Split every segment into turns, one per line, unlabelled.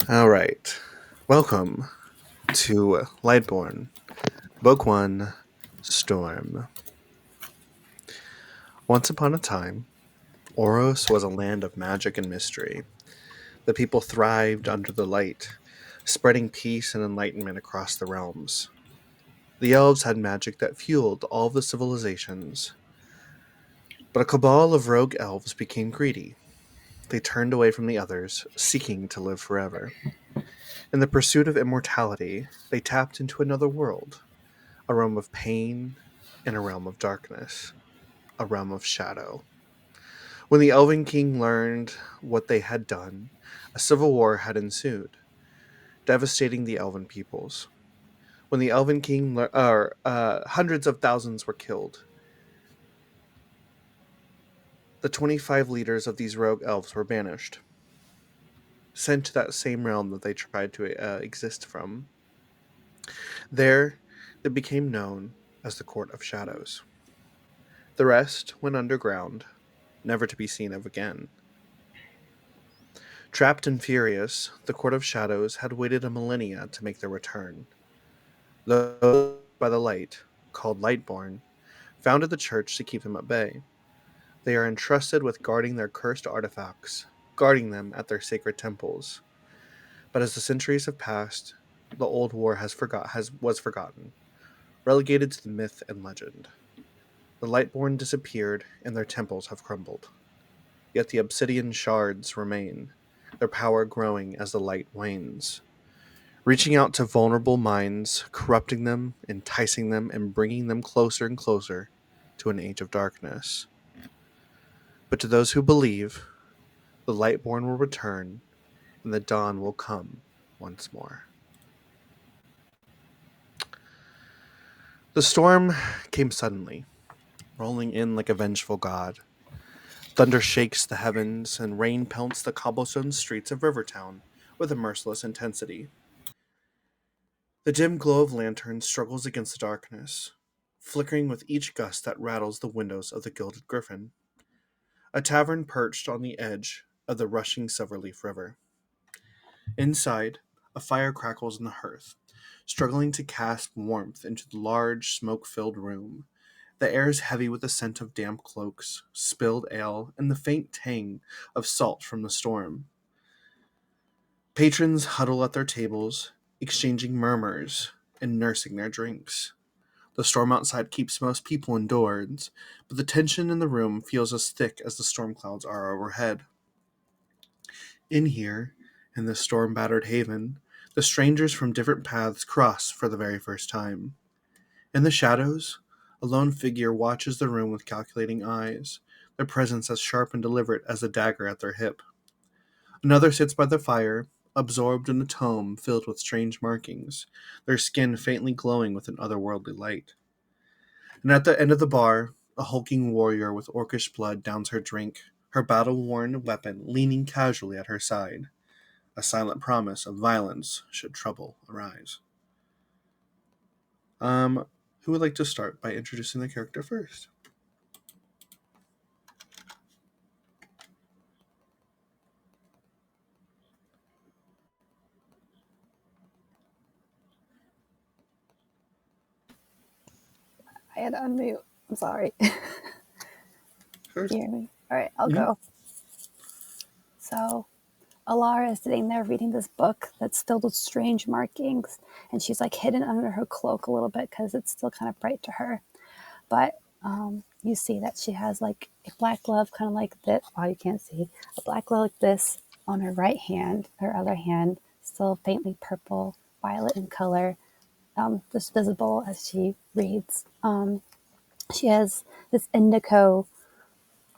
All right. Welcome to Lightborn, Book 1, Storm. Once upon a time, Oros was a land of magic and mystery. The people thrived under the light, spreading peace and enlightenment across the realms. The elves had magic that fueled all of the civilizations, but a cabal of rogue elves became greedy. They turned away from the others, seeking to live forever. In the pursuit of immortality, they tapped into another world, a realm of pain and a realm of darkness, a realm of shadow. When the Elven King learned what they had done, a civil war had ensued, devastating the Elven peoples. When the Elven King, hundreds of thousands were killed. The 25 leaders of these rogue elves were banished, sent to that same realm that they tried to exist from. There, they became known as the Court of Shadows. The rest went underground, never to be seen of again. Trapped and furious, the Court of Shadows had waited a millennia to make their return. Those by the light, called Lightborn, founded the church to keep them at bay. They are entrusted with guarding their cursed artifacts, guarding them at their sacred temples. But as the centuries have passed, the old war was forgotten, relegated to the myth and legend. The Lightborn disappeared, and their temples have crumbled. Yet the obsidian shards remain, their power growing as the light wanes, reaching out to vulnerable minds, corrupting them, enticing them, and bringing them closer and closer to an age of darkness. But to those who believe, the Lightborn will return, and the dawn will come once more. The storm came suddenly, rolling in like a vengeful god. Thunder shakes the heavens, and rain pelts the cobblestone streets of Rivertown with a merciless intensity. The dim glow of lanterns struggles against the darkness, flickering with each gust that rattles the windows of the Gilded Griffin, a tavern perched on the edge of the rushing Silverleaf River. Inside, a fire crackles in the hearth, struggling to cast warmth into the large, smoke-filled room. The air is heavy with the scent of damp cloaks, spilled ale, and the faint tang of salt from the storm. Patrons huddle at their tables, exchanging murmurs and nursing their drinks. The storm outside keeps most people indoors, but the tension in the room feels as thick as the storm clouds are overhead. In here, in this storm-battered haven, the strangers from different paths cross for the very first time. In the shadows, a lone figure watches the room with calculating eyes, their presence as sharp and deliberate as the dagger at their hip. Another sits by the fire, absorbed in a tome filled with strange markings, their skin faintly glowing with an otherworldly light. And at the end of the bar, a hulking warrior with orcish blood downs her drink, her battle-worn weapon leaning casually at her side, a silent promise of violence should trouble arise. Who would like to start by introducing the character first?
I had to unmute. I'm sorry. Can
First.
you hear me? All right, I'll
Mhm.
go. So, Alara is sitting there reading this book that's filled with strange markings, and she's like hidden under her cloak a little bit because it's still kind of bright to her. But you see that she has like a black glove, kind of like this. Oh, you can't see a black glove like this on her right hand. Her other hand still faintly purple, violet in color, just visible as she reads. She has this indigo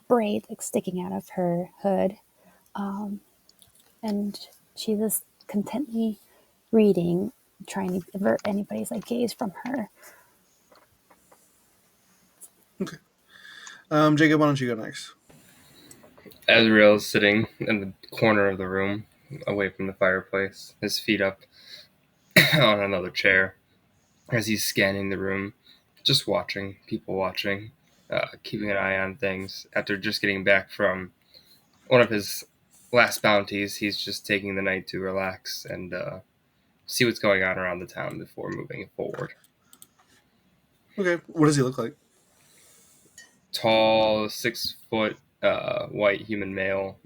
braid like sticking out of her hood, and she just contently reading, trying to avert anybody's like gaze from her.
Okay. Jacob, why don't you go next?
Azrael is sitting in the corner of the room, away from the fireplace, his feet up on another chair, as he's scanning the room, just watching, people watching, keeping an eye on things after just getting back from one of his last bounties. He's just taking the night to relax and see what's going on around the town before moving forward.
Okay, what does he look like?
Tall, 6 foot, white human male,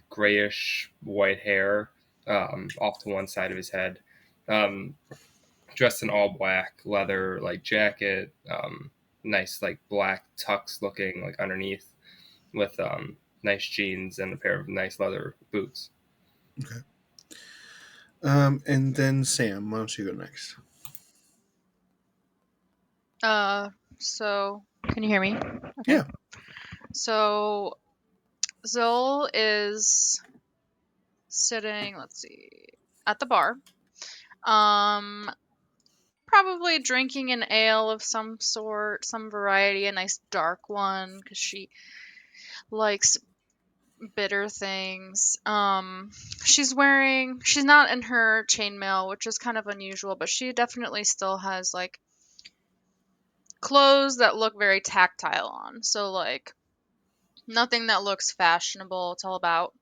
grayish white hair off to one side of his head, um, dressed in all black leather like jacket, nice like black tux looking like underneath with nice jeans and a pair of nice leather boots.
Okay. And then Sam, why don't you go next?
So can you hear me? Okay.
Yeah.
So Zol is sitting, let's see, at the bar. Um, Probably drinking an ale of some sort, some variety, a nice dark one, because she likes bitter things. She's not in her chainmail, which is kind of unusual, but she definitely still has like clothes that look very tactile on. So like nothing that looks fashionable. It's all about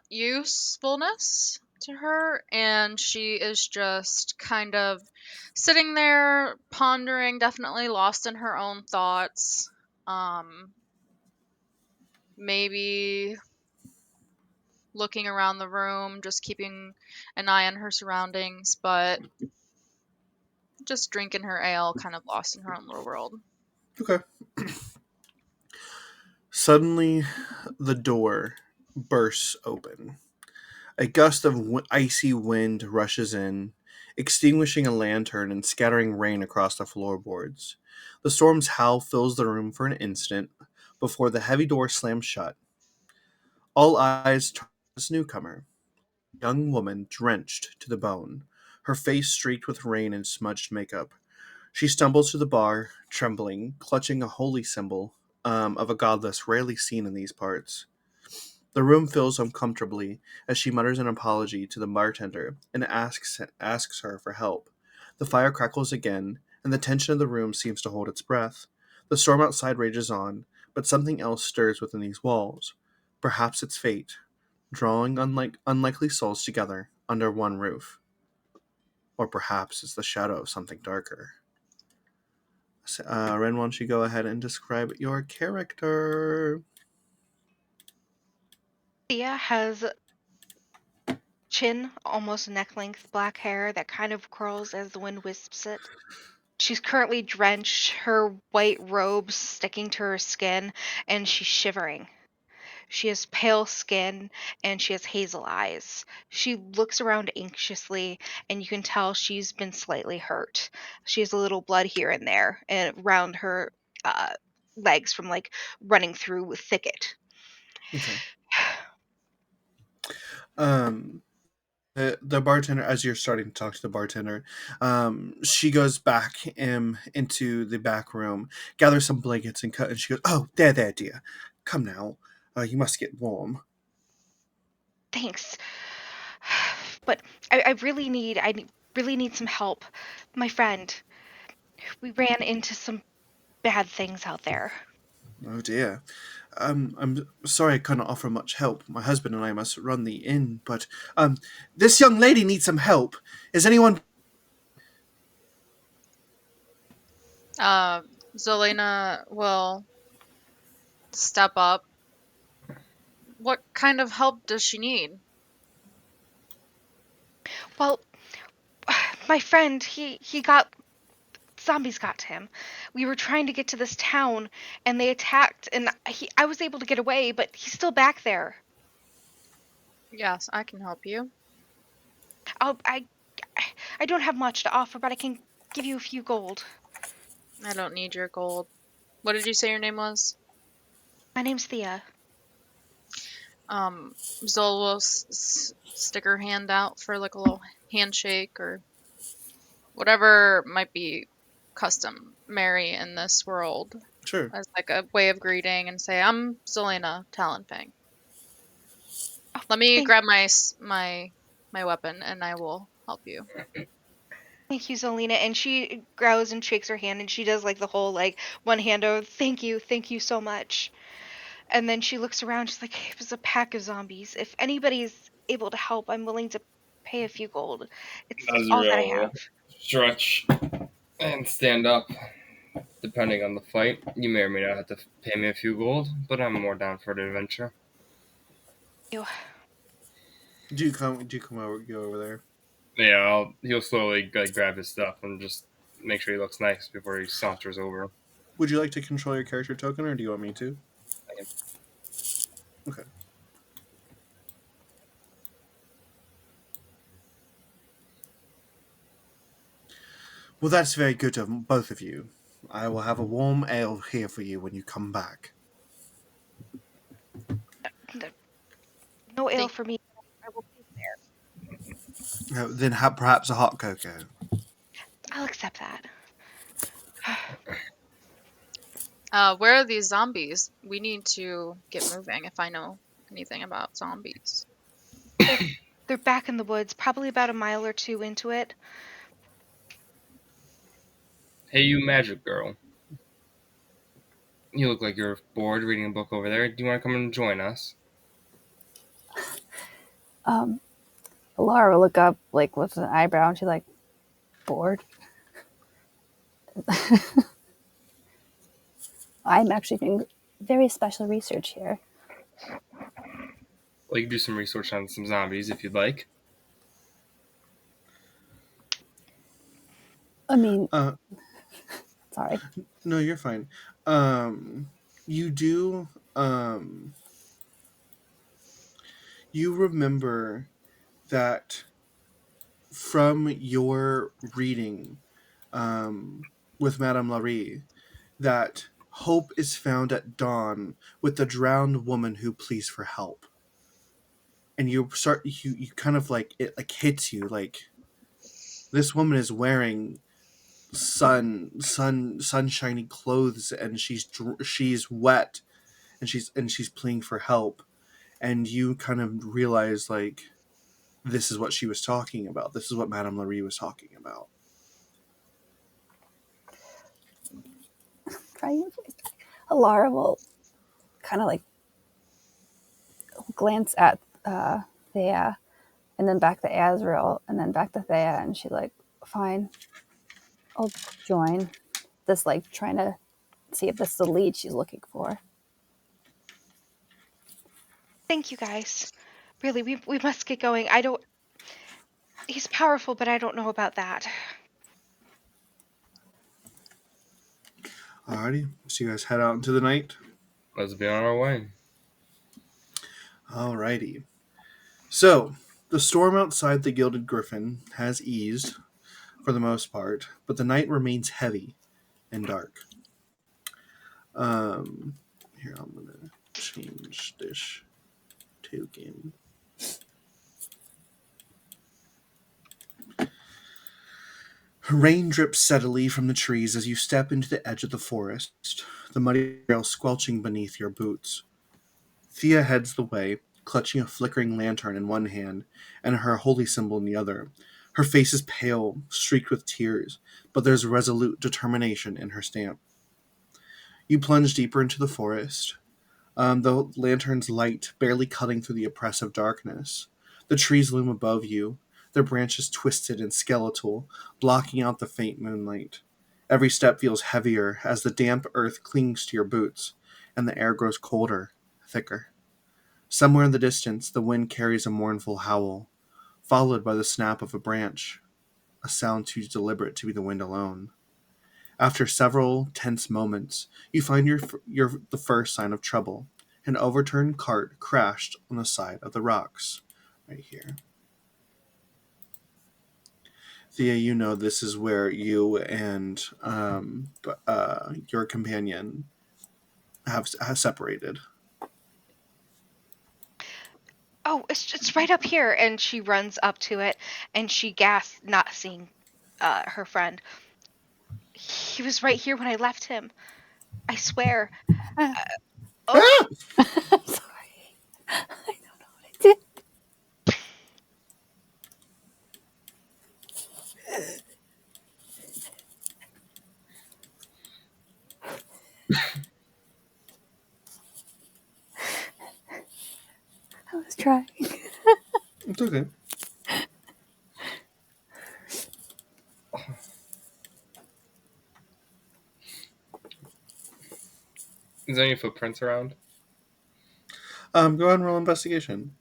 usefulness to her, and she is just kind of sitting there pondering, definitely lost in her own thoughts. Maybe looking around the room, just keeping an eye on her surroundings, but just drinking her ale, kind of lost in her own little world.
Okay. Suddenly, the door bursts open. A gust of icy wind rushes in, extinguishing a lantern and scattering rain across the floorboards. The storm's howl fills the room for an instant before the heavy door slams shut. All eyes turn to this newcomer, a young woman drenched to the bone, her face streaked with rain and smudged makeup. She stumbles to the bar, trembling, clutching a holy symbol of a goddess rarely seen in these parts. The room fills uncomfortably as she mutters an apology to the bartender and asks her for help. The fire crackles again, and the tension of the room seems to hold its breath. The storm outside rages on, but something else stirs within these walls. Perhaps it's fate, drawing unlikely souls together under one roof. Or perhaps it's the shadow of something darker. Ren, why don't you go ahead and describe your character?
Thea has chin, almost neck length black hair that kind of curls as the wind wisps it. She's currently drenched, her white robes sticking to her skin, and she's shivering. She has pale skin and she has hazel eyes. She looks around anxiously, and you can tell she's been slightly hurt. She has a little blood here and there and around her uh, legs from like running through a thicket.
Okay. Um, the bartender, as you're starting to talk to the bartender, she goes back into the back room, gathers some blankets and she goes, "Oh, there, dear. Come now. You must get warm."
Thanks. But I really need some help. My friend, we ran into some bad things out there.
Oh dear. I'm sorry I couldn't offer much help. My husband and I must run the inn, but this young lady needs some help. Is anyone?
Uh, Zelena will step up. What kind of help does she need?
Well, my friend, he got zombies got to him. We were trying to get to this town and they attacked and I was able to get away, but he's still back there.
Yes, I can help you.
I'll, I don't have much to offer, but I can give you a few gold.
I don't need your gold. What did you say your name was?
My name's Thea.
Zol will stick her hand out for like a little handshake or whatever might be customary in this world
Sure.
as like a way of greeting and say, "I'm Zelena Talonfang.
Oh,
Let me
thank,
grab my weapon and I will help you."
thank you, Zelina. And she growls and shakes her hand and she does like the whole like one hand over, thank you so much. And then she looks around. She's like, it was a pack of zombies. If anybody's able to help, I'm willing to pay a few gold. It's all that I
Azrael
have.
will stretch and stand up. Depending on the fight, you may or may not have to pay me a few gold, but I'm more down for the adventure.
You.
Do you come over? Go over there.
Yeah, he'll slowly grab his stuff and just make sure he looks nice before he saunters over.
Would you like to control your character token, or do you want me to? Okay. Well, that's very good of both of you. I will have a warm ale here for you when you come back.
No ale
Thank-
for me. I will be there.
Then perhaps a hot cocoa.
I'll accept that.
Where are these zombies? We need to get moving if I know anything about zombies.
They're back in the woods, probably about a mile or two into it.
Hey, you magic girl. You look like you're bored reading a book over there. Do you want to come and join us?
Laura will look up like with an eyebrow and she's like, bored. I'm actually doing very special research here.
Well, you can do some research on some zombies if you'd like.
I mean,
Uh,
sorry.
no, you're fine. You do. You remember that from your reading, with Madame Larue, that hope is found at dawn with the drowned woman who pleads for help. And you kind of like it like hits you like this woman is wearing sunshiny clothes, and she's wet, and she's pleading for help, and you kind of realize like this is what she was talking about. This is what Madame Larue was talking about.
Alara will kind of like glance at Thea, and then back to Azrael, and then back to Thea, and she's like, fine, I'll join. This like trying to see if this is the lead she's looking for.
Thank you, guys. Really, we must get going. I don't. He's powerful, but I don't know about that.
Alrighty, so you guys head out into the night.
Let's be on our way.
Alrighty. So, the storm outside the Gilded Griffin has eased, for the most part, but the night remains heavy and dark. Here, I'm going to change this token. Rain drips steadily from the trees as you step into the edge of the forest, the muddy trail squelching beneath your boots. Thea heads the way, clutching a flickering lantern in one hand and her holy symbol in the other. Her face is pale, streaked with tears, but there's resolute determination in her stamp. You plunge deeper into the forest, the lantern's light barely cutting through the oppressive darkness. The trees loom above you, their branches twisted and skeletal, blocking out the faint moonlight. Every step feels heavier as the damp earth clings to your boots, and the air grows colder, thicker. Somewhere in the distance, the wind carries a mournful howl, followed by the snap of a branch, a sound too deliberate to be the wind alone. After several tense moments, you find the first sign of trouble. An overturned cart crashed on the side of the rocks, right here. Thea, you know this is where you and your companion have separated.
Oh, it's right up here. And she runs up to it, and she gasps, not seeing her friend. He was right here when I left him. I swear. Oh,
I'm sorry. I don't know what I did. trying.
It's okay.
Is there any footprints around?
Go ahead and roll investigation.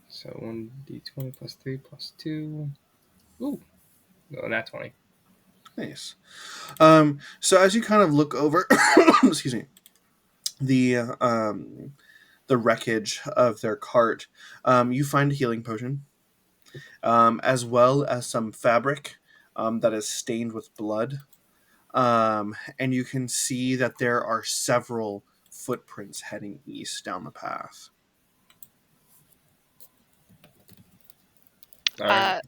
So 1d20 plus 3 plus 2. Ooh. No, not 20.
Nice. So as you kind of look over, excuse me, the wreckage of their cart, you find a healing potion, as well as some fabric that is stained with blood. And you can see that there are several footprints heading east down the path.
All right.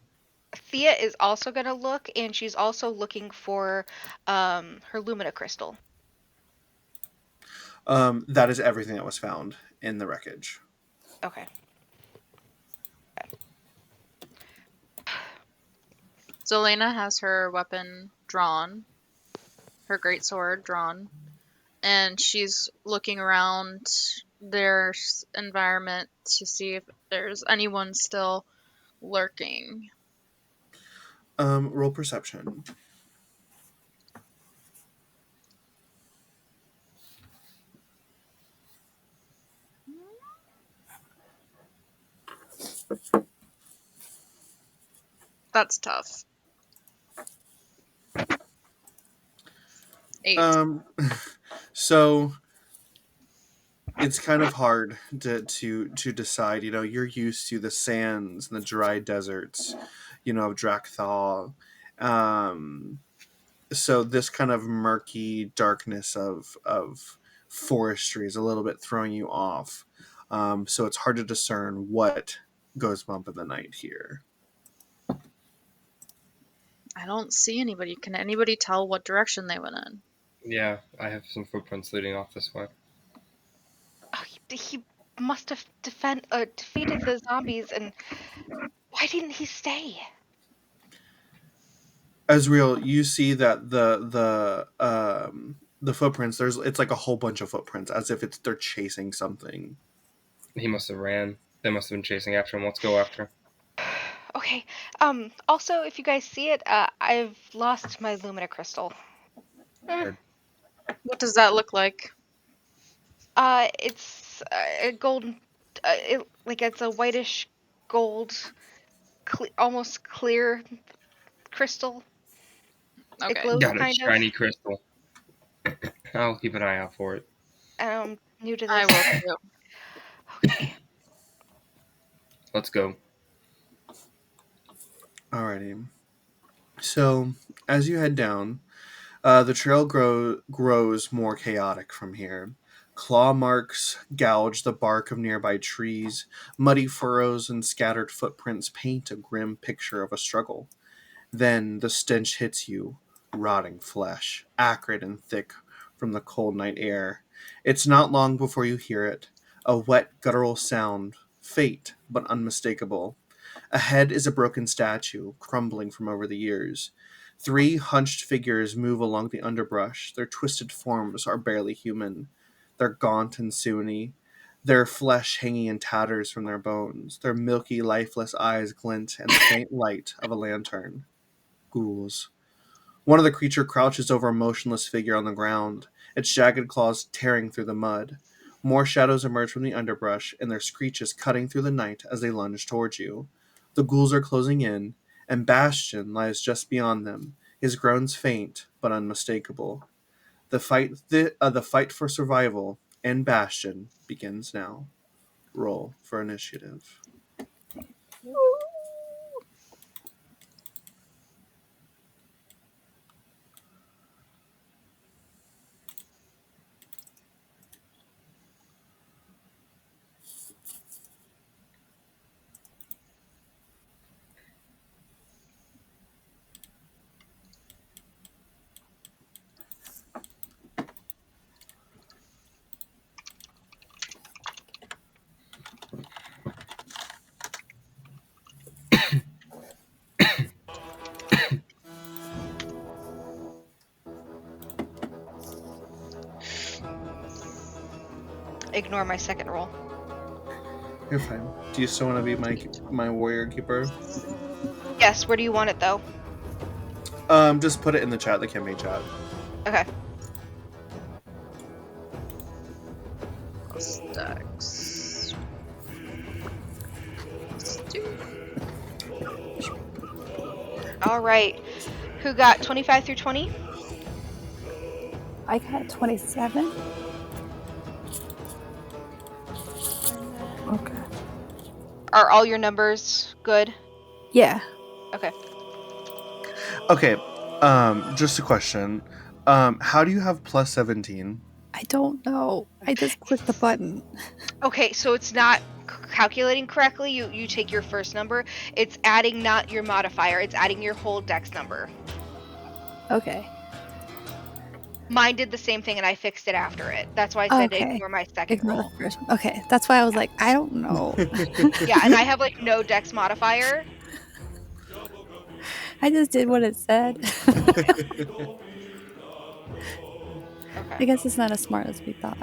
Thea is also going to look, and she's also looking for her Lumina crystal.
That is everything that was found in the wreckage.
Okay.
Zelena has her weapon drawn, her greatsword drawn, and she's looking around their environment to see if there's anyone still lurking.
Roll perception.
That's tough. 8.
So it's kind of hard to decide. You know, you're used to the sands and the dry deserts, you know, of Drakthal. So this kind of murky darkness of forestry is a little bit throwing you off. So it's hard to discern what goes bump in the night here.
I don't see anybody. Can anybody tell what direction they went in?
Yeah, I have some footprints leading off this way.
Oh, he must have defeated the zombies, and why didn't he stay?
Ezreal, you see that the footprints, it's like a whole bunch of footprints, as if they're chasing something.
He must have ran. They must have been chasing after him. Let's go after.
Okay. Also, if you guys see it, I've lost my Lumina crystal.
Heard.
What does that look like?
It's a golden, it's a whitish gold, almost clear crystal. It
Okay.
glows
Got a
kind of.
shiny crystal. I'll keep an eye out for it.
New to
I
this.
will too.
Okay.
Let's go.
Alrighty. So as you head down, the trail grows more chaotic from here. Claw marks gouge the bark of nearby trees. Muddy furrows and scattered footprints paint a grim picture of a struggle. Then the stench hits you, rotting flesh, acrid and thick from the cold night air. It's not long before you hear it, a wet, guttural sound, faint but unmistakable. Ahead is a broken statue, crumbling from over the years. Three hunched figures move along the underbrush. Their twisted forms are barely human. They're gaunt and sinewy, their flesh hanging in tatters from their bones. Their milky, lifeless eyes glint in the faint light of a lantern. Ghouls. One of the creature crouches over a motionless figure on the ground, its jagged claws tearing through the mud. More shadows emerge from the underbrush, and their screeches cutting through the night as they lunge towards you. The ghouls are closing in, and Bastion lies just beyond them, his groans faint but unmistakable. The fight for survival in Bastion begins now. Roll for initiative.
ignore my second roll.
You're fine. Do you still want to be my warrior keeper?
Yes, where do you want it though?
Just put it in the chat, the campaign chat.
Okay.
Plus dex. Plus 2.
All right. Who got 25 through 20?
I got 27.
Okay.
Are all your numbers good?
Yeah.
Okay.
Okay. Just a question. How do you have plus 17?
I don't know. I just clicked the button.
Okay, so it's not calculating correctly. You take your first number. It's adding not your modifier. It's adding your whole dex number.
Okay.
Mine did the same thing, and I fixed it after it. That's why I said
Okay.
ignore my second
Ignore
roll.
the first one. Okay. That's why I was like, I don't know.
Yeah, and I have like no dex modifier.
I just did what it said. I
Okay.
guess it's not as smart as we thought.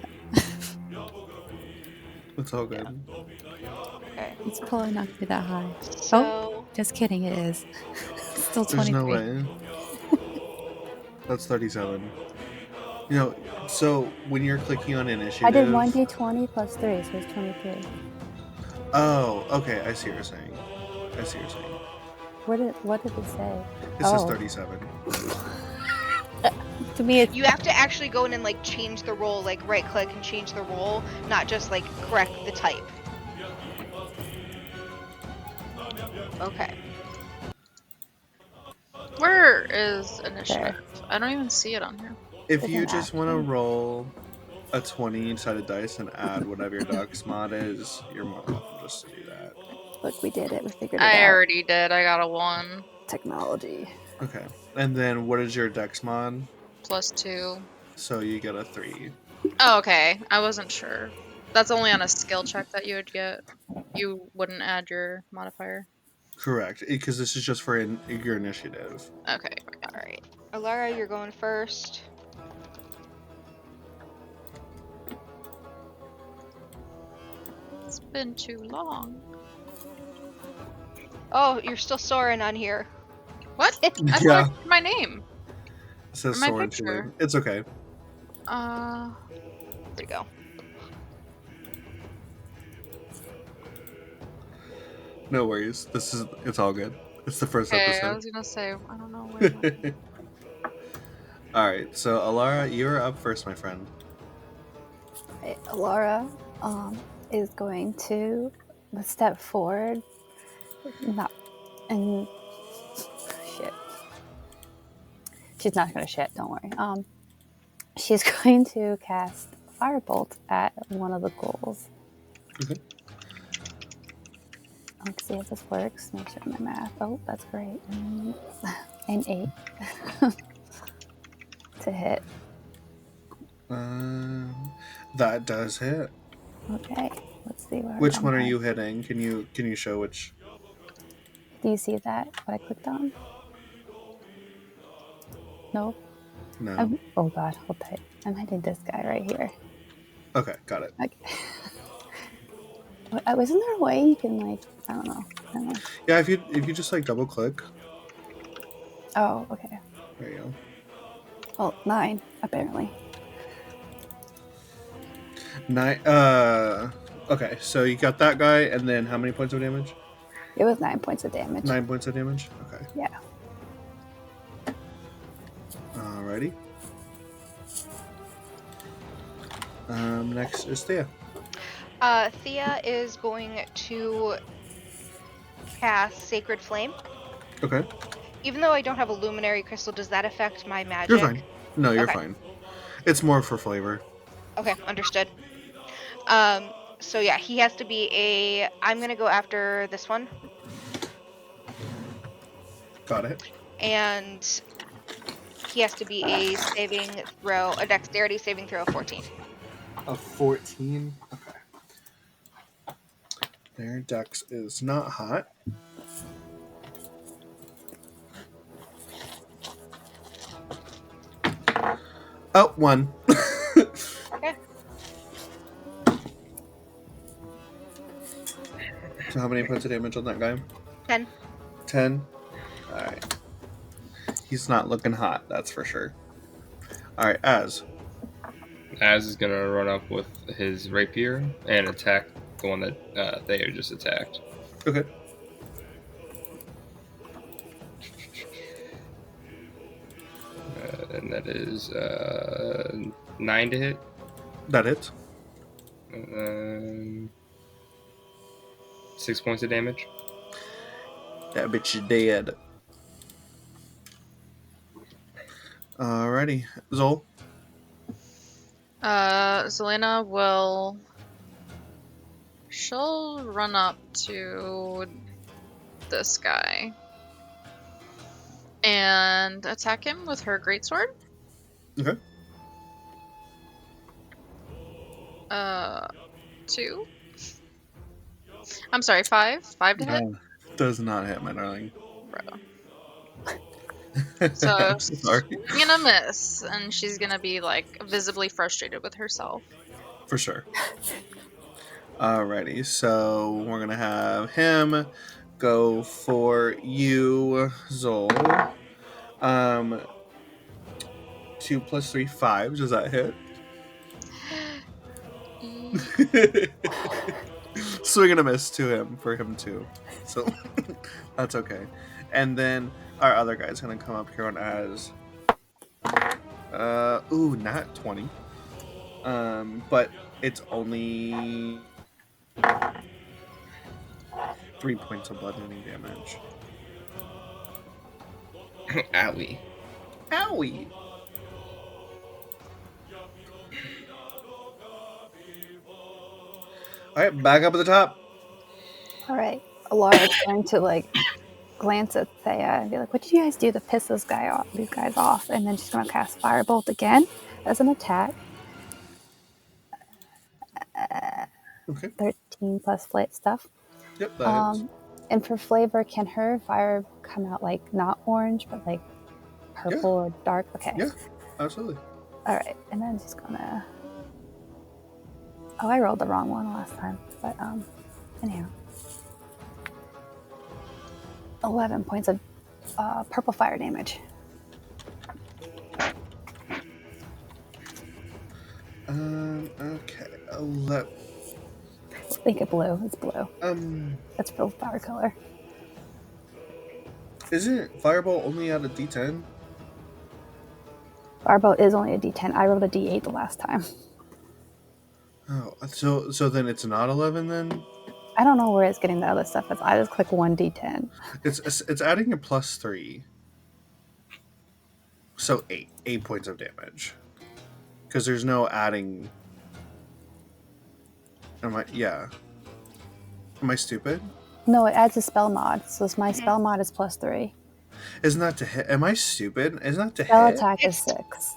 It's all good.
Okay.
It's probably not going to be that high.
So
Just kidding, it is. Still
There's
23.
no way. That's 37. You know, so when you're clicking on initiative...
I did 1d20 plus 3, so it's 23.
Oh, okay. I see what you're saying.
What did it say?
It says 37.
To me, it's
you have to actually go in and like change the roll, like right click and change the roll, not just like correct the type. Okay.
Where is initiative?
There.
I don't even see it on here.
If
It's
you
an
just want to
action.
roll a 20-sided dice and add whatever your dex mod is, you're more than welcome just to do that.
Look, we did it. We figured it
I
out.
already did. I got a 1.
Technology.
Okay. And then what is your dex mod?
Plus 2.
So you get a 3.
Oh, okay. I wasn't sure. That's only on a skill check that you would get. You wouldn't add your modifier.
Correct. Because this is just for your initiative.
Okay.
All right. Alara, you're going first.
It's been too long.
Oh, you're still Soren on here.
What? I thought
Yeah.
I put my name.
It says
My
Soren
picture.
too. It's okay.
There we go.
No worries. It's all good. It's the first
Okay, I
episode.
was gonna say, I don't know where.
Alright, so Alara, you're up first, my friend.
Right, Laura is going to step forward. Not and shit. She's not gonna shit. Don't worry. She's going to cast Firebolt at one of the ghouls.
Okay.
Let's see if this works. Make sure my math. Oh, that's great. An 8 to hit.
That does hit.
Okay, let's see where.
Which one are you hitting? Can you show which?
Do you see that? What I clicked on? No.
No.
Oh God, hold tight. I'm hitting this guy right here.
Okay, got it.
Okay. Wasn't there a way you can like? I don't know.
Yeah, if you just like double click.
Oh, okay.
There you go.
Well, 9 apparently.
9. Okay, so you got that guy, and then how many points of damage?
It was 9 points of damage.
9 points of damage. Okay.
Yeah.
Alrighty. Next is Thea.
Thea is going to cast Sacred Flame.
Okay.
Even though I don't have a Luminary Crystal, does that affect my magic?
You're fine. No, you're
Okay.
fine. It's more for flavor.
Okay, understood. So yeah, he has to be I'm gonna go after this one.
Got it.
And he has to be a dexterity saving throw of 14.
A 14. Okay. Their dex is not hot. Oh, 1.
Okay.
So how many points of damage on that guy?
10.
10? Alright. He's not looking hot, that's for sure. Alright, Az.
Az is gonna run up with his rapier and attack the one that Thea just attacked.
Okay.
And that is 9 to hit.
That hits.
6 points of damage.
That bitch is dead. Alrighty. Zol.
Zelena will. She'll run up to this guy and attack him with her greatsword.
Okay.
2. I'm sorry, 5. 5 to hit.
Does not hit, my darling.
Bro. So
Sorry.
swing and a miss, and she's gonna be like visibly frustrated with herself.
For sure. Alrighty, so we're gonna have him go for you, Zol. 2 plus 3, 5. Does that hit? Swing and a miss to him for him too. So that's okay. And then our other guy's gonna come up here on Az. Not 20. But it's only 3 points of bludgeoning damage.
Owie.
Owie! Alright, back up at the top.
All right. Alara's going to like glance at Thea and be like, "What did you guys do to piss these guys off?" And then she's going to cast Firebolt again as an attack.
Okay.
13 plus flight stuff.
Yep, that hits.
And for flavor, can her fire come out like not orange, but like purple or dark? Okay.
Yeah, absolutely.
All right. And then she's gonna. Oh, I rolled the wrong one last time. But anyhow, 11 points of purple fire damage.
Okay. 11.
Think it blue. It's blue. That's real fire color.
Isn't Fireball only at a D10?
Firebolt is only a D10. I rolled a D8 the last time.
Oh, so then it's not 11 then?
I don't know where it's getting the other stuff. I just click 1d10.
It's adding a plus 3. So 8 points of damage. Because there's no adding. Am I stupid?
No, it adds a spell mod. So my spell mod is plus 3.
Isn't that to hit? Am I stupid? Isn't that to
Spell
hit?
attack is 6.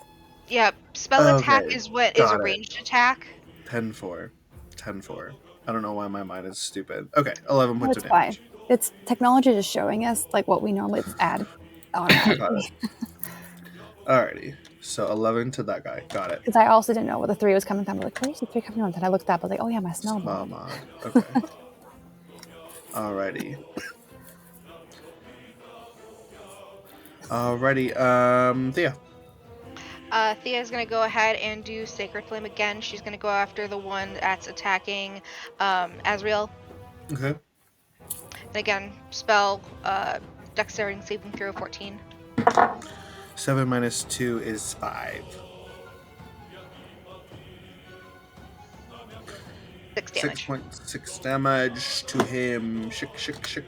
Yeah, spell attack
Okay,
is what is a
got it.
ranged attack.
10-4. 10-4. I don't know why my mind is stupid. Okay, 11 points
It's
of damage.
fine. It's technology just showing us like what we normally add automatically.
Alrighty. So 11 to that guy. Got it.
Because I also didn't know where the 3 was coming from. I was like, where's the 3 coming from? Then I looked up. I was like, oh yeah, my smell
Small
mod.
mod. Okay. Alrighty. Thea.
Thea's going to go ahead and do Sacred Flame again. She's going to go after the one that's attacking Azrael.
Okay.
And again, spell Dexterity saving throw 14.
7 minus 2 is 5.
6 damage.
6.6 damage to him. Shik.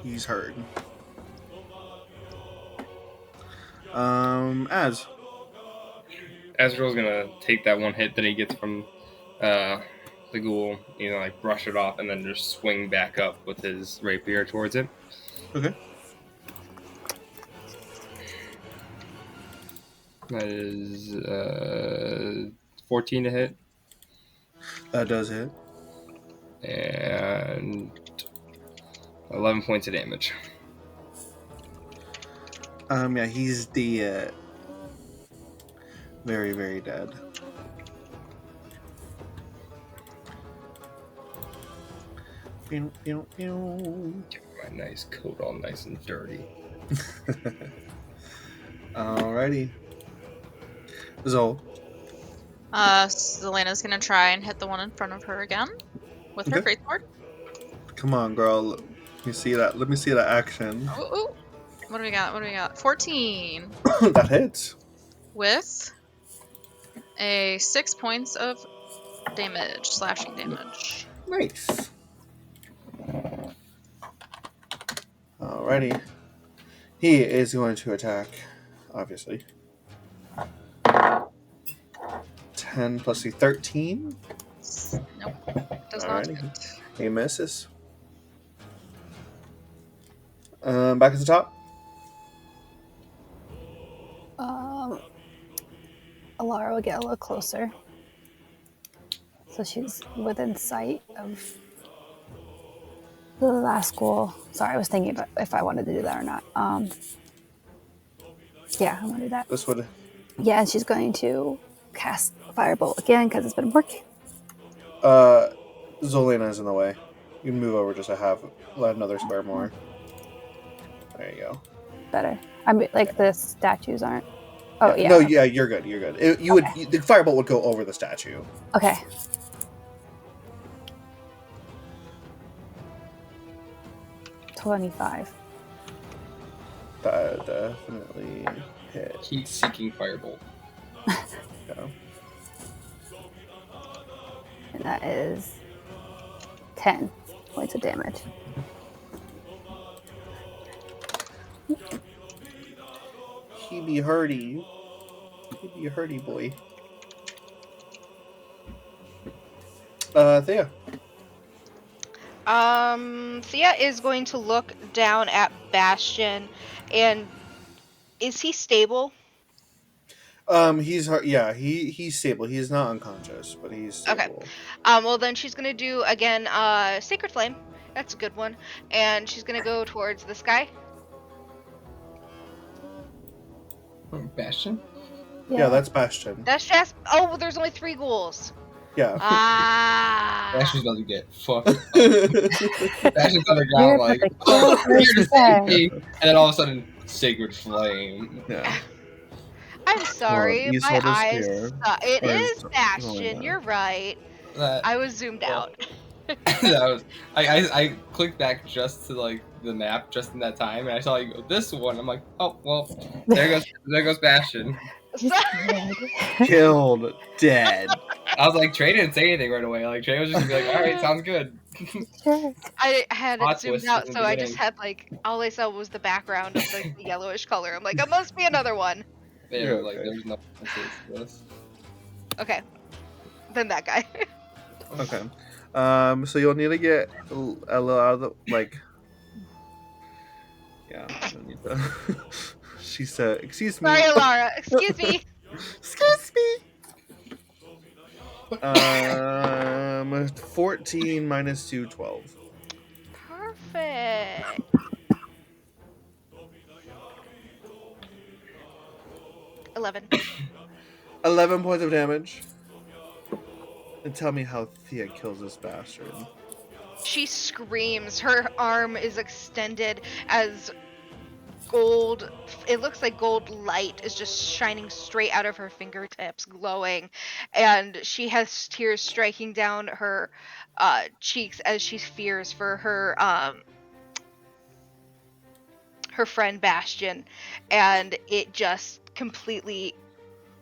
He's hurt. Az.
Azrael's gonna take that one hit that he gets from the ghoul, like brush it off, and then just swing back up with his rapier towards it.
Okay.
That is 14 to hit.
That does hit.
And 11 points of damage.
Yeah, he's the very, very dead. Pew, pew, pew.
Get my nice coat all nice and dirty.
Alrighty. Zol.
Selena's gonna try and hit the one in front of her again with her
Okay.
greatsword.
Come on, girl. Let me see that. Let me see that action.
Ooh. What do we got? 14
That hits.
with a 6 points of damage, slashing damage.
Nice. Alrighty. He is going to attack, obviously. 10 plus 13.
Nope, does not
Alrighty.
hit.
He misses. Back at the top.
Alara will get a little closer. So she's within sight of the last goal. Sorry, I was thinking about if I wanted to do that or not. Yeah, I want to do that.
This would.
Yeah, and she's going to cast Firebolt again because it's been working.
Zolina's in the way. You can move over just to have another square more. There you go.
Better. I mean, like the statues aren't. Oh yeah.
No, yeah, you're good. You're good. The firebolt would go over the statue.
Okay. $25.
That definitely hits.
Keep seeking firebolt.
Yeah.
And that is 10 points of damage.
He be hurty. He be a hurty boy. Thea.
Thea is going to look down at Bastion, and is he stable?
He's he's stable. He's not unconscious, but he's stable.
Okay. Well then she's gonna do again, Sacred Flame. That's a good one. And she's gonna go towards this guy.
Bastion?
Yeah, that's Bastion.
That's just. Oh, well, there's only 3 ghouls.
Yeah.
Bastion's about to get fucked up. Bastion's on the ground like,
oh,
here to save me. And then all of a sudden, Sacred Flame.
Yeah.
I'm sorry,
Well,
my
Isolde's
eyes.
here.
It
Or
is
is-
Bastion. You're right. I was zoomed out.
I clicked back just to like the map just in that time, and I saw you go this one. I'm like, oh well, there goes Bastion.
Killed. Dead.
I was like, Trey didn't say anything right away. Like Trey was just gonna be like, all right, sounds good.
Sure.
I had it
Plot
zoomed
twist
out,
in the
so I just
beginning.
had like all I saw was the background of like the yellowish color. I'm like, it must be another one.
There,
You're
like
okay.
there's no message to this.
Okay, then that guy.
Okay. So you'll need to get a little out of the Yeah. You'll need to... She said, "Excuse me."
Sorry, Alara. Excuse me.
Excuse me. 14 minus 2, 12.
Perfect. 11.
11 points of damage. And tell me how Thea kills this bastard.
She screams. Her arm is extended as gold. It looks like gold light is just shining straight out of her fingertips, glowing, and she has tears striking down her cheeks as she fears for her friend Bastion, and it just completely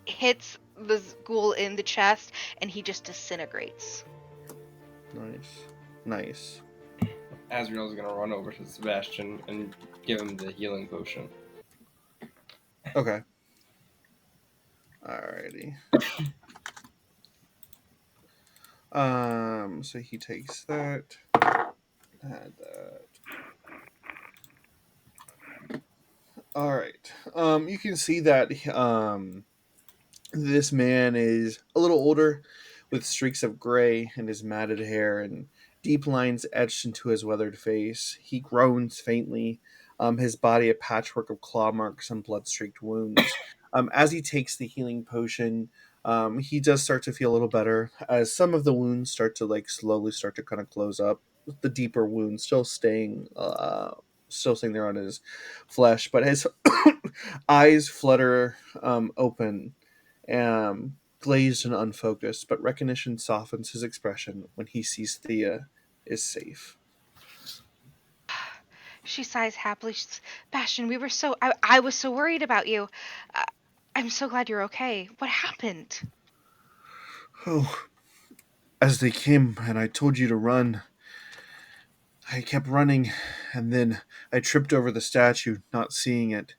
hits the ghoul in the chest, and he just disintegrates.
Nice.
Azrael's gonna run over to Sebastian and give him the healing potion.
Okay. Alrighty. So he takes that. Add that. Alright. You can see that this man is a little older, with streaks of gray in his matted hair and deep lines etched into his weathered face. He groans faintly, his body a patchwork of claw marks and blood-streaked wounds. As he takes the healing potion, he does start to feel a little better, as some of the wounds start to slowly start to kind of close up. the deeper wound still staying there on his flesh, but his eyes flutter open, glazed and unfocused. But recognition softens his expression when he sees Thea is safe.
She sighs happily. She says, Bastion, I was so worried about you. Uh, I'm so glad you're okay. What happened?
Oh, as they came and I told you to run, I kept running, and then I tripped over the statue, not seeing it,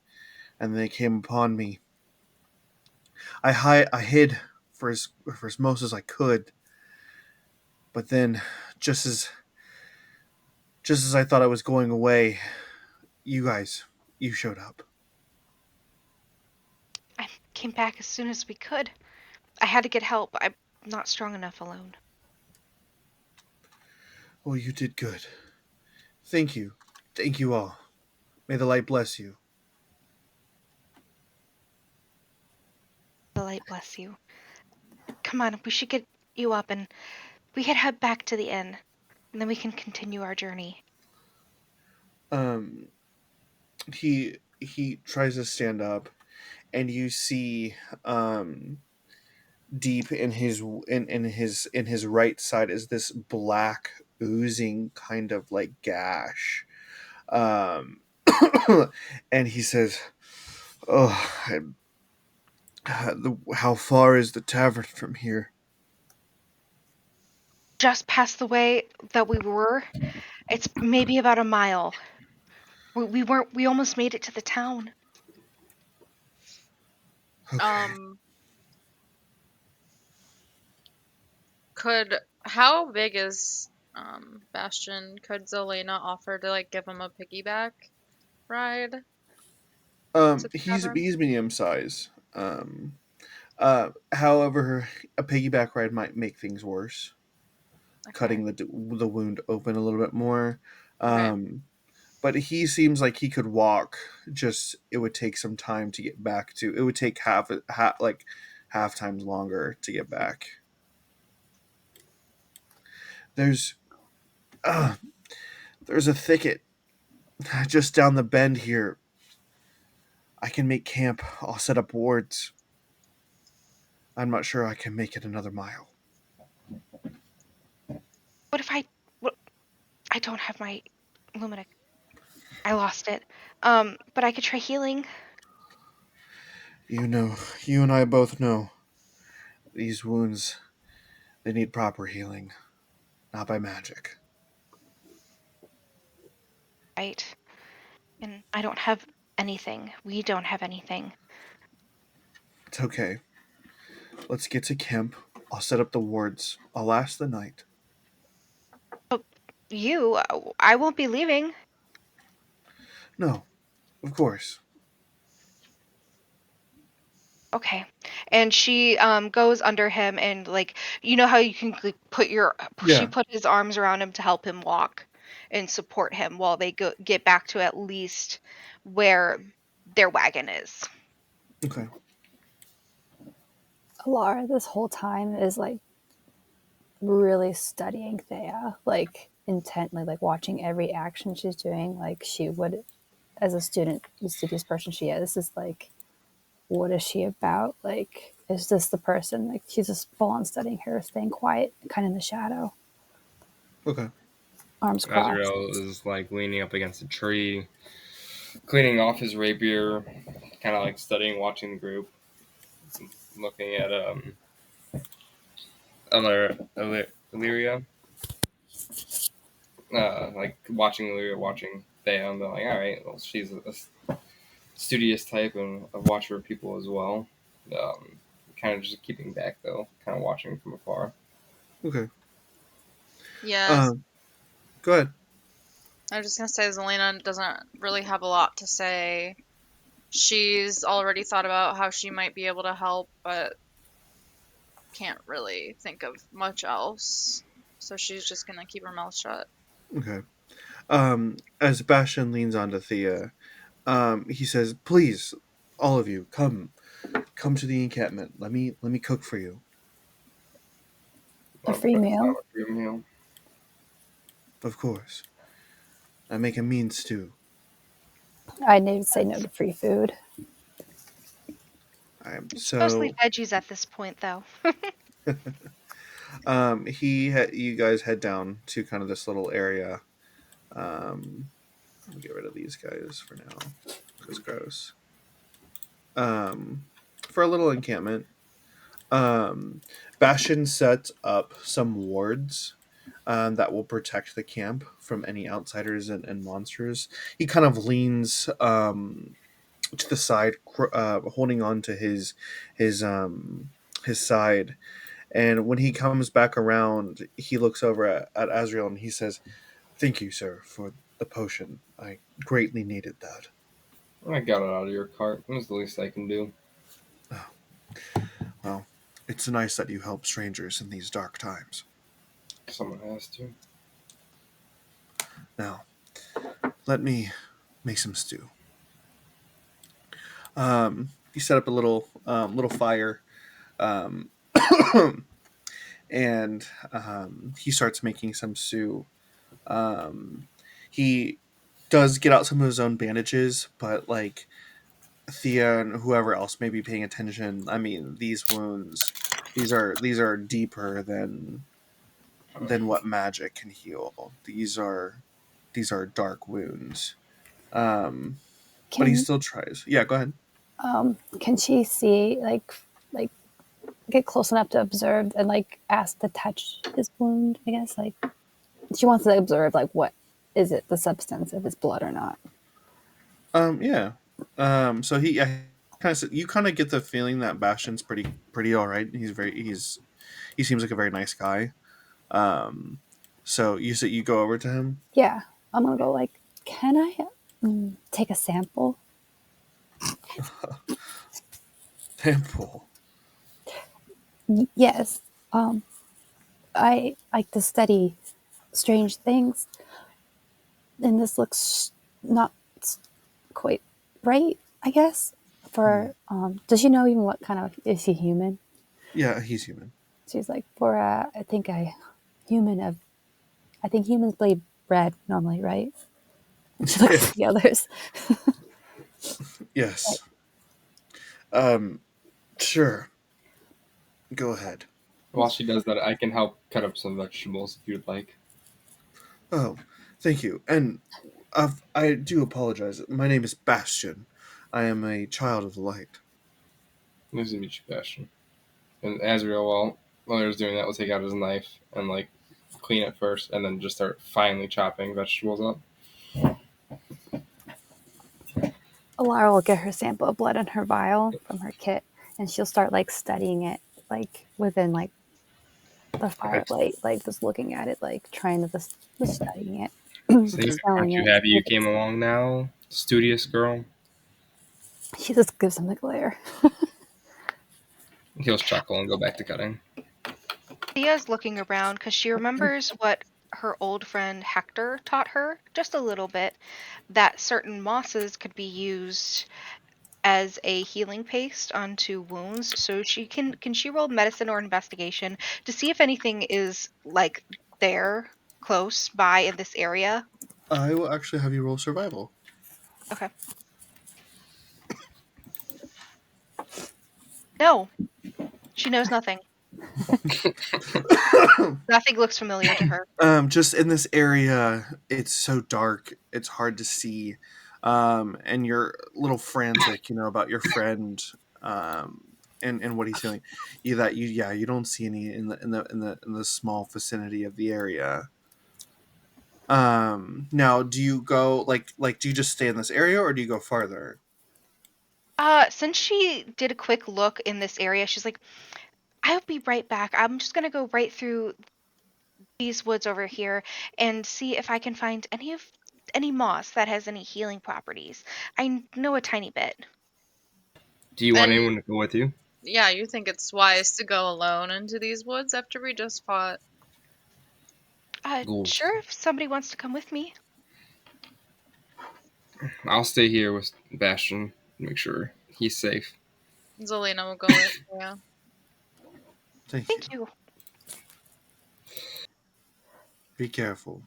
and they came upon me. I hid for as most as I could, but then, just as just as I thought I was going away, you guys, you showed up.
I came back as soon as we could. I had to get help. I'm not strong enough alone.
Well, you did good. Thank you. Thank you all. May the light bless you.
The light bless you. Come on, we should get you up and we can head back to the inn. And then we can continue our journey.
Um, he tries to stand up, and you see deep in his right side is this black oozing kind of like gash. Um, and he says, "Oh, how far is the tavern from here?"
Just past the way that we were, it's maybe about a mile. We almost made it to the town.
Okay.
Um, how big is Bastion? Could Zelena offer to like give him a piggyback ride to the tavern?
He's medium size. However, a piggyback ride might make things worse,
Okay.
cutting the wound open a little bit more.
Okay.
Um, but he seems like he could walk. Just it would take some time to get back to. It would take half times longer to get back. There's uh, there's a thicket just down the bend here. I can make camp. I'll set up wards. I'm not sure I can make it another mile.
What if I? What, I don't have my Lumina. I lost it. But I could try healing.
You know, you and I both know these wounds, they need proper healing, not by magic.
Right. And I don't have anything. We don't have anything.
It's okay. Let's get to camp. I'll set up the wards. I'll last the night.
But I won't be leaving.
No, of course.
Okay. And she goes under him and like how you can like, she
Yeah.
put his arms around him to help him walk and support him while they get back to at least where their wagon is.
Okay.
Alara this whole time is like really studying Thea, like intently, like watching every action she's doing, like she would as a student, the studious person she is like, what is she about? Like, is this the person? Like, she's just full on studying her, staying quiet, kind of in the shadow,
Okay.
arms crossed.
Azrael is like leaning up against a tree, cleaning off his rapier, kind of like studying, watching the group, looking at Illyria, like watching Illyria, watching Thea, and they're like, all right, well, she's a studious type and a watcher of people as well. Kind of just keeping back though, kind of watching from afar.
Okay.
Yes.
Go ahead.
I was just gonna say Zelena doesn't really have a lot to say. She's already thought about how she might be able to help, but can't really think of much else. So she's just gonna keep her mouth shut.
Okay. As Bastion leans onto Thea, he says, "Please, all of you, come to the encampment. Let me cook for you."
A free meal.
Free meal.
Of course. I make a mean stew.
I need to say no to free food.
I'm
It's mostly
so.
veggies at this point, though.
You guys head down to kind of this little area. Let me get rid of these guys for now. Because gross. Um, for a little encampment. Bastion sets up some wards that will protect the camp from any outsiders and monsters. He kind of leans to the side, holding on to his his side. And when he comes back around, he looks over at Azrael and he says, "Thank you, sir, for the potion. I greatly needed that."
I got it out of your cart. It was the least I can do.
Oh, well, it's nice that you help strangers in these dark times.
Someone has to.
Now, let me make some stew. You set up a little fire, um, and he starts making some stew. He does get out some of his own bandages, but like Thea and whoever else may be paying attention, I mean, these wounds, these are deeper than what magic can heal. These are dark wounds. But he
Can
still tries. Yeah, go ahead.
can she see like get close enough to observe and like ask to touch his wound? I guess like she wants to observe like what is it the substance if it's blood or not.
Yeah. So he yeah, you kind of get the feeling that Bastion's pretty all right. He seems like a very nice guy. Um, so you said you go over to him.
Yeah, I'm gonna go like, can I take a sample?
Temple.
Yes. I like to study strange things, and this looks not quite right. I guess for does she know even what kind of is he human?
Yeah, he's human.
She's like for I think a human of I think humans bleed red normally, right? And she looks
Yeah.
at the others. Like,
Yes. Um. Sure. Go ahead.
While she does that, I can help cut up some vegetables if you'd like.
Oh, thank you. And I do apologize. My name is Bastion. I am a child of the light.
Nice to meet you, Bastion. And Azrael, while he was doing that, will take out his knife and like clean it first, and then just start finely chopping vegetables up.
Alara will get her sample of blood in her vial from her kit, and she'll start like studying it, like within like the
Okay.
firelight, like just looking at it, like trying to just studying it,
So
smelling
aren't you
it.
happy you came along now, studious girl?
She just gives him the glare.
He'll chuckle and go back to cutting.
Thea's looking around because she remembers what her old friend Hector taught her just a little bit, that certain mosses could be used as a healing paste onto wounds. So can she roll medicine or investigation to see if anything is like there close by in this area?
I will actually have you roll survival.
Okay. No, she knows nothing. Nothing looks familiar to her.
Just in this area, it's so dark, it's hard to see. And you're a little frantic, about your friend, and what he's feeling. You don't see any in the small vicinity of the area. Now, do you go do you just stay in this area or do you go farther?
Since she did a quick look in this area, she's like, I'll be right back. I'm just gonna go right through these woods over here and see if I can find any moss that has any healing properties. I know a tiny bit.
Do you want
And
anyone to go with you?
yeah, you think it's wise to go alone into these woods after we just fought?
Go.
Sure, if somebody wants to come with me.
I'll stay here with Bastion. Make sure he's safe.
Zelina will go with you.
Thank you.
Thank you.
Be careful.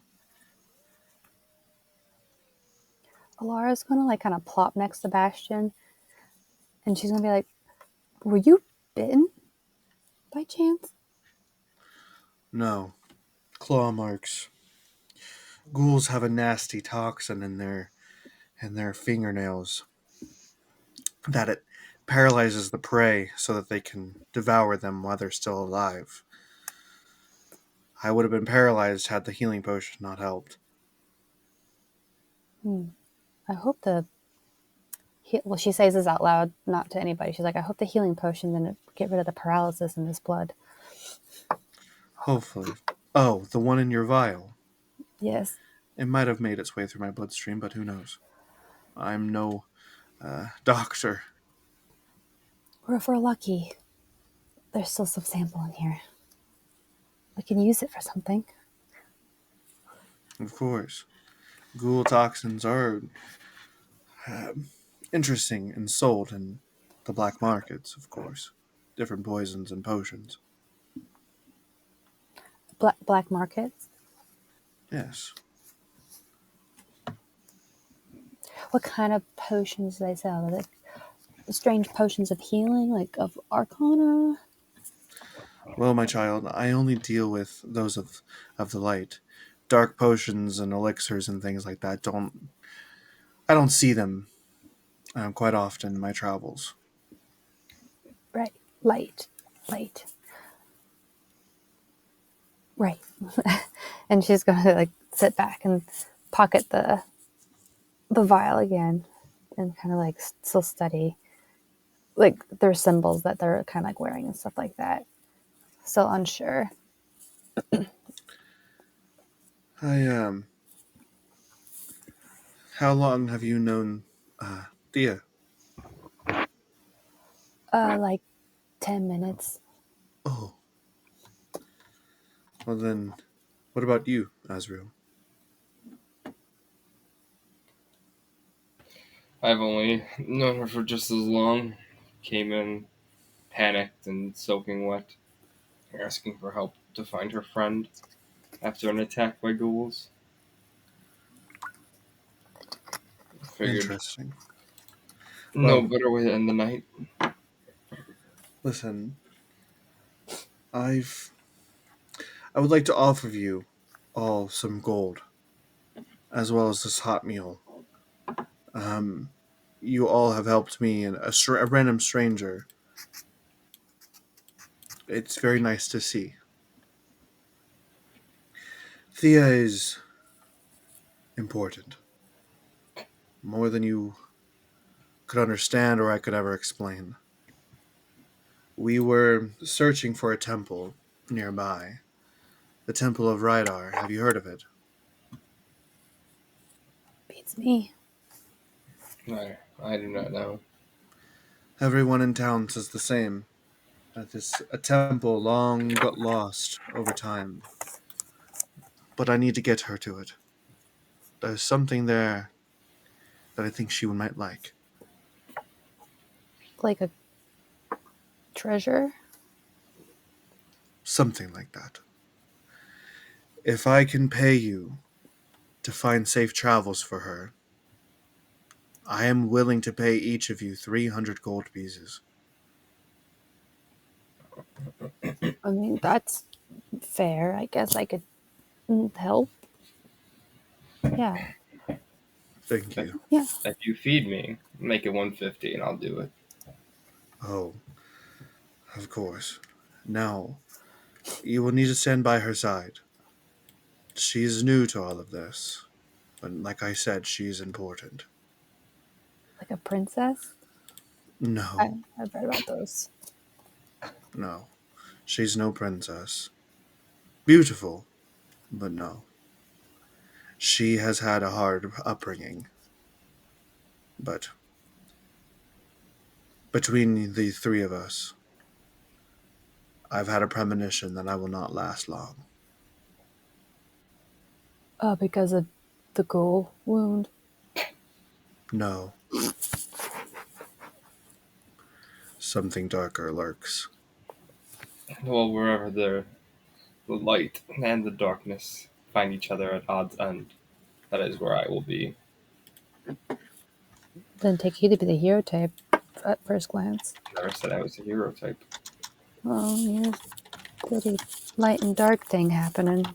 Alara's gonna like kind of plop next to Bastion, and she's gonna be like, "Were you bitten by chance?"
No. Claw marks. Ghouls have a nasty toxin in their fingernails that it paralyzes the prey so that they can devour them while they're still alive. I would have been paralyzed had the healing potion not helped.
I hope well, she says this out loud, not to anybody. She's like, I hope the healing potion didn't get rid of the paralysis in this blood.
Hopefully. Oh, the one in your vial.
Yes.
It might have made its way through my bloodstream, but who knows? I'm no doctor.
Or if we're lucky, there's still some sample in here. We can use it for something.
Of course. Ghoul toxins are interesting and sold in the black markets, of course. Different poisons and potions.
Black markets?
Yes.
What kind of potions do they sell? Like strange potions of healing, like of arcana?
Well, my child, I only deal with those of the light. Dark potions and elixirs and things like that I don't see them quite often in my travels.
Right. Light. Right. And she's gonna like sit back and pocket the vial again and kind of like still study like their symbols that they're kind of like wearing and stuff like that. Still unsure.
I How long have you known Thea?
Like 10 minutes.
Oh, well then, what about you, Azrael?
I've only known her for just as long. Came in panicked and soaking wet, asking for help to find her friend after an attack by ghouls. Figured
Interesting.
no
Well,
better way to end the night.
listen, I've I would like to offer you all some gold, as well as this hot meal. Um, you all have helped me and a random stranger. It's very nice to see. Thea is important, more than you could understand or I could ever explain. We were searching for a temple nearby, the Temple of Rydar. Have you heard of it?
Beats me.
I do not know.
Everyone in town says the same. That this a temple long got lost over time. But I need to get her to it. There's something there that I think she might like.
Like a treasure.
Something like that. If I can pay you to find safe travels for her, I am willing to pay each of you 300 gold pieces.
I mean, that's fair. I guess I could help. Yeah.
Thank you.
Yeah.
If you feed me, make it 150 and I'll do it.
Oh, of course. Now, you will need to stand by her side. She's new to all of this, but like I said, she's important.
Like a princess.
No,
I've read about those.
no. She's no princess. Beautiful, but no. She has had a hard upbringing. But between the three of us, I've had a premonition that I will not last long.
Because of the ghoul wound.
No, something darker lurks.
Well, wherever the light and the darkness find each other at odds end, that is where I will be.
Didn't take you to be the hero type at first glance.
Never said I was a hero type.
Well, you're pretty light and dark thing happening.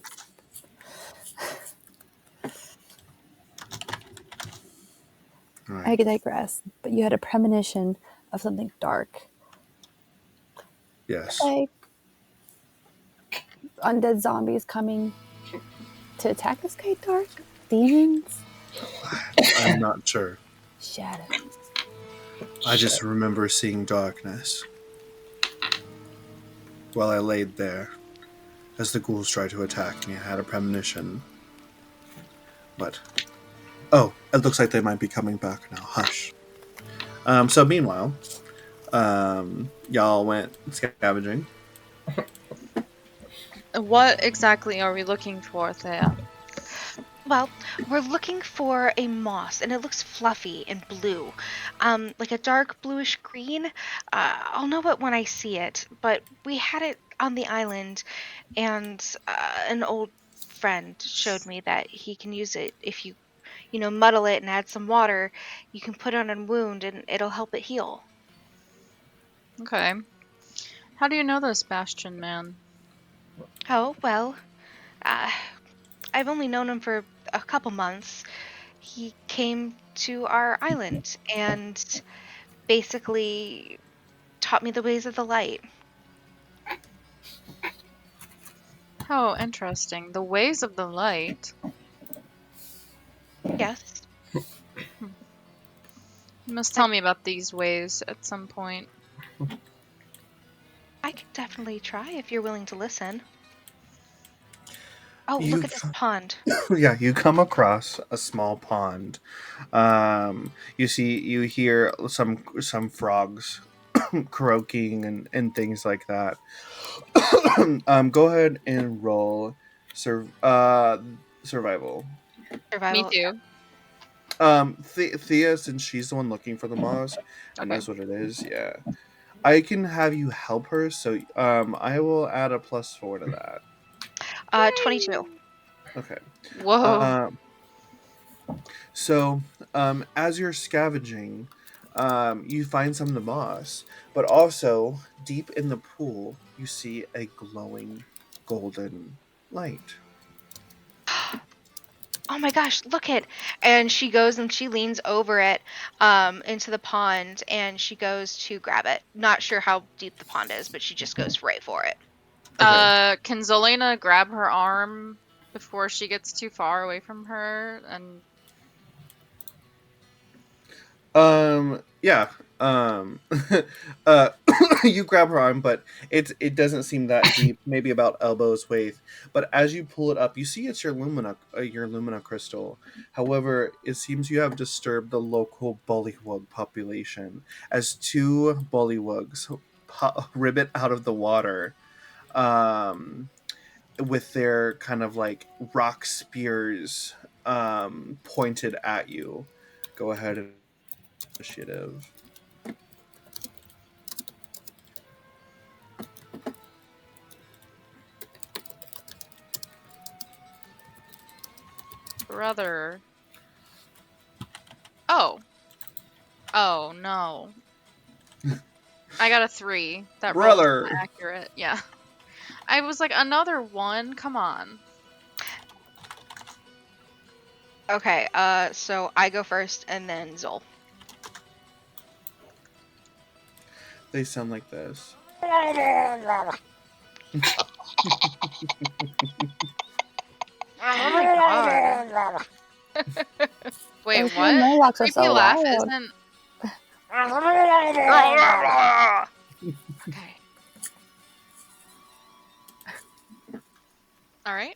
All
I
right.
digress, but you had a premonition of something dark.
Yes.
Like undead zombies coming to attack this guy, dark? Demons?
I'm not sure.
Shadows.
I just remember seeing darkness while I laid there as the ghouls tried to attack me. I had a premonition. But oh, it looks like they might be coming back now. Hush. So meanwhile, y'all went scavenging.
What exactly are we looking for, Thea?
Well, we're looking for a moss, and it looks fluffy and blue, like a dark bluish green. I'll know it when I see it, but we had it on the island, and an old friend showed me that he can use it if you muddle it and add some water. You can put it on a wound, and it'll help it heal.
Okay. How do you know this Bastion man?
Oh, well, uh, I've only known him for a couple months. He came to our island and basically taught me the ways of the light.
How interesting. The ways of the light.
Yes,
You must
like
tell me about these ways at some point.
I could definitely try if you're willing to listen. Oh, look
You,
at this pond.
yeah, you come across a small pond. You hear some frogs croaking and things like that. Go ahead and roll survival.
Me
Survival.
too.
Thea, since she's the one looking for the moss and
Okay.
knows what it is, yeah. I can have you help her, so I will add a +4 to that.
22.
Okay.
Whoa.
Um, so as you're scavenging, you find some of the moss, but also deep in the pool, you see a glowing golden light.
Oh my gosh, look it. And she goes and she leans over it into the pond and she goes to grab it. Not sure how deep the pond is, but she just goes right for it.
Okay.
Can Zelena grab her arm before she gets too far away from her? And
Yeah. Uh you grab her arm, but it doesn't seem that deep, maybe about elbows width. But as you pull it up, you see it's your lumina crystal. However, it seems you have disturbed the local bullywug population, as two bullywugs ribbit out of the water, um with their kind of like rock spears pointed at you. Go ahead and initiative.
brother. Oh. Oh no. I got a 3. That roll was
Brother.
not accurate. Yeah. I was like, another 1? Come on.
Okay, so I go first and then Zol.
They sound like this.
Oh my god. Wait,
Those little
what?
Morlocks are
Creepy
so
laugh
loud.
isn't. Okay. All right.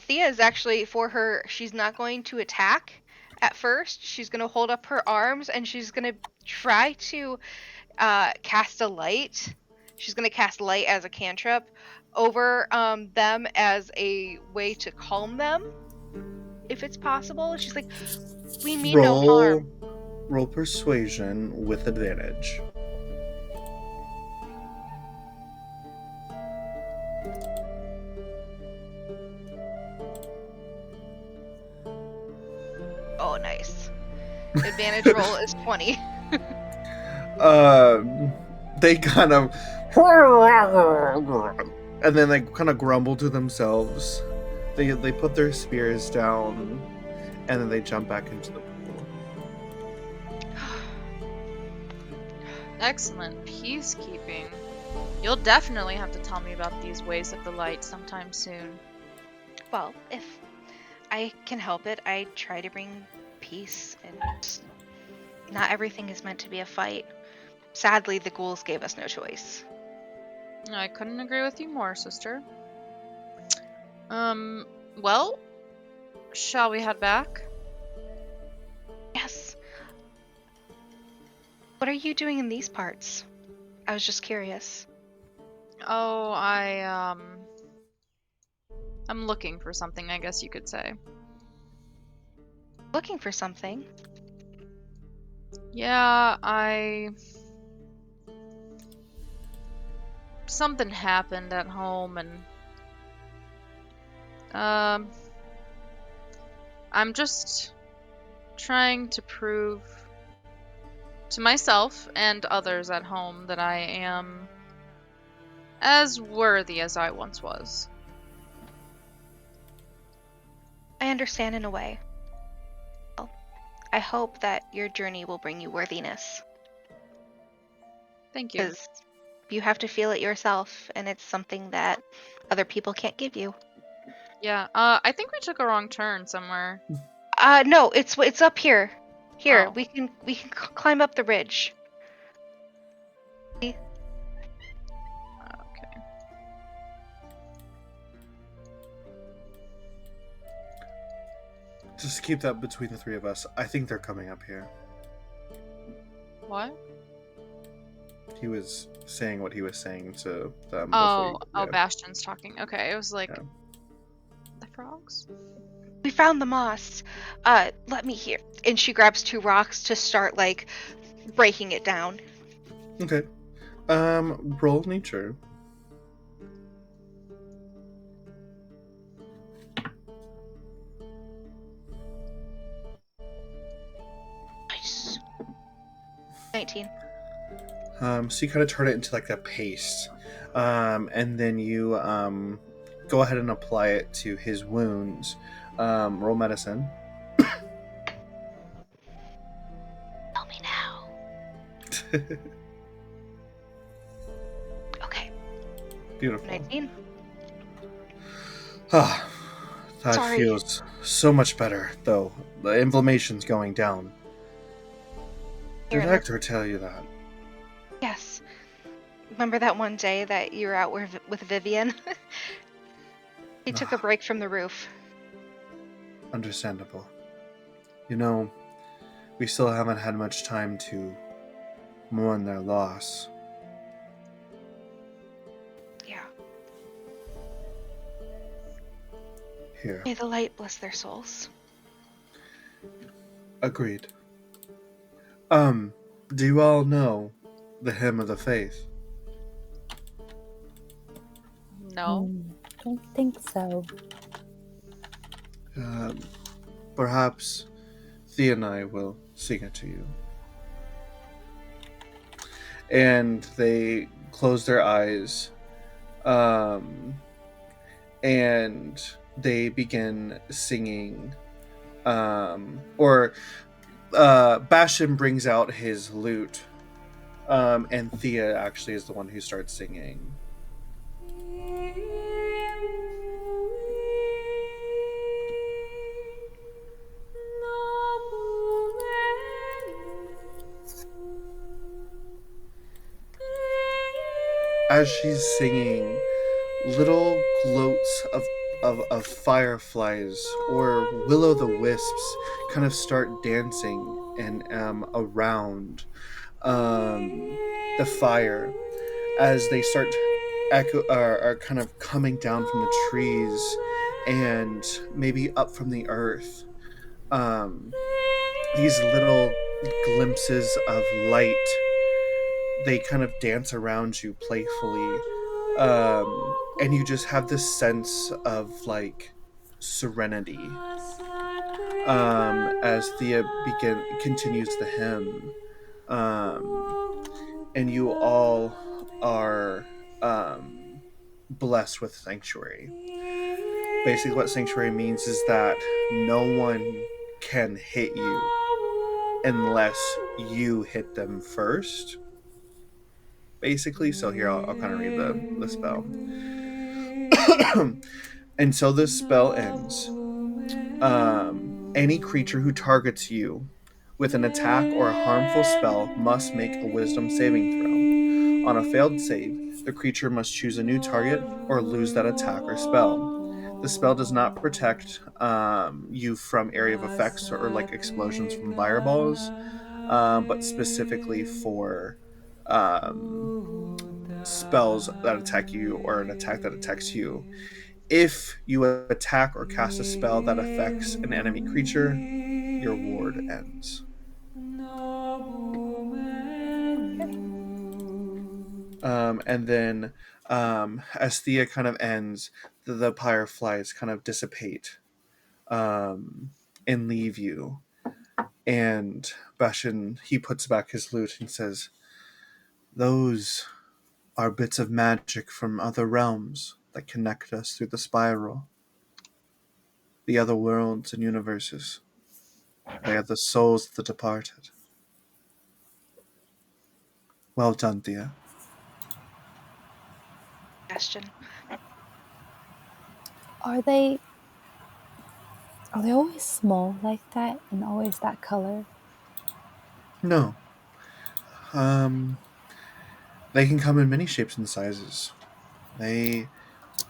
Thea is actually for her. She's not going to attack at first. She's going to hold up her arms and she's going to try to cast a light. She's going to cast light as a cantrip over them as a way to calm them, if it's possible. She's like, "We mean no
Roll
harm."
roll persuasion with advantage.
nice. Advantage roll is 20.
They kind of and then they kind of grumble to themselves. They put their spears down and then they jump back into the pool.
Excellent peacekeeping. You'll definitely have to tell me about these ways of the light sometime soon.
Well, if I can help it, I try to bring peace, and not everything is meant to be a fight. Sadly, the ghouls gave us no choice.
I couldn't agree with you more, sister. Well, shall we head back?
Yes. What are you doing in these parts? I was just curious.
Oh, I'm looking for something, I guess you could say.
Looking for something?
Yeah, something happened at home and I'm just trying to prove to myself and others at home that I am as worthy as I once was.
I understand in a way. Well, I hope that your journey will bring you worthiness.
Thank you.
Because you have to feel it yourself, and it's something that other people can't give you.
Yeah, I think we took a wrong turn somewhere.
No, it's up here. Here,
Oh.
we can climb up the ridge.
Okay.
Just keep that between the three of us. I think they're coming up here.
What?
He was saying what he was saying to them.
Oh,
yeah.
Bastion's talking. Okay, it was like
Yeah.
the frogs.
We found the moss. Let me hear. And she grabs 2 rocks to start like breaking it down.
Okay. Roll nature.
Nice. 19.
So you kind of turn it into like a paste, and then you go ahead and apply it to his wounds. Roll medicine.
Tell me now. Okay.
Beautiful.
19.
Ah, that
Sorry.
feels so much better, though. The inflammation's going down.
Here,
Did
let's-
Hector tell you that?
Yes. Remember that one day that you were out with Vivian? He took a break from the roof.
Understandable. You know, we still haven't had much time to mourn their loss.
Yeah.
Here.
May the light bless their souls.
Agreed. Do you all know the hymn of the faith?
No.
Don't think so.
Perhaps Thea and I will sing it to you. And they close their eyes, and they begin singing, Bastion brings out his lute, and Thea actually is the one who starts singing. As she's singing, little gloats of fireflies or will-o'-the-wisps kind of start dancing and around the fire as they start are kind of coming down from the trees and maybe up from the earth. These little glimpses of light, they kind of dance around you playfully, and you just have this sense of like serenity. as Thea continues the hymn, and you all are blessed with sanctuary. Basically, what sanctuary means is that no one can hit you unless you hit them first. Basically, so here I'll kind of read the spell. Until this spell ends, any creature who targets you with an attack or a harmful spell must make a wisdom saving throw. On a failed save, the creature must choose a new target or lose that attack or spell. The spell does not protect you from area of effects or like explosions from fireballs, but specifically for um, spells that attack you or an attack that attacks you. If you attack or cast a spell that affects an enemy creature, your ward ends.
Okay.
And then as Thea kind of ends, the fireflies kind of dissipate and leave you. And Bashan, he puts back his lute and says, "Those are bits of magic from other realms that connect us through the spiral. The other worlds and universes. They are the souls of the departed. Well done, Thea."
Bastion.
Are they always small like that and always that color?
No. Um, they can come in many shapes and sizes. They,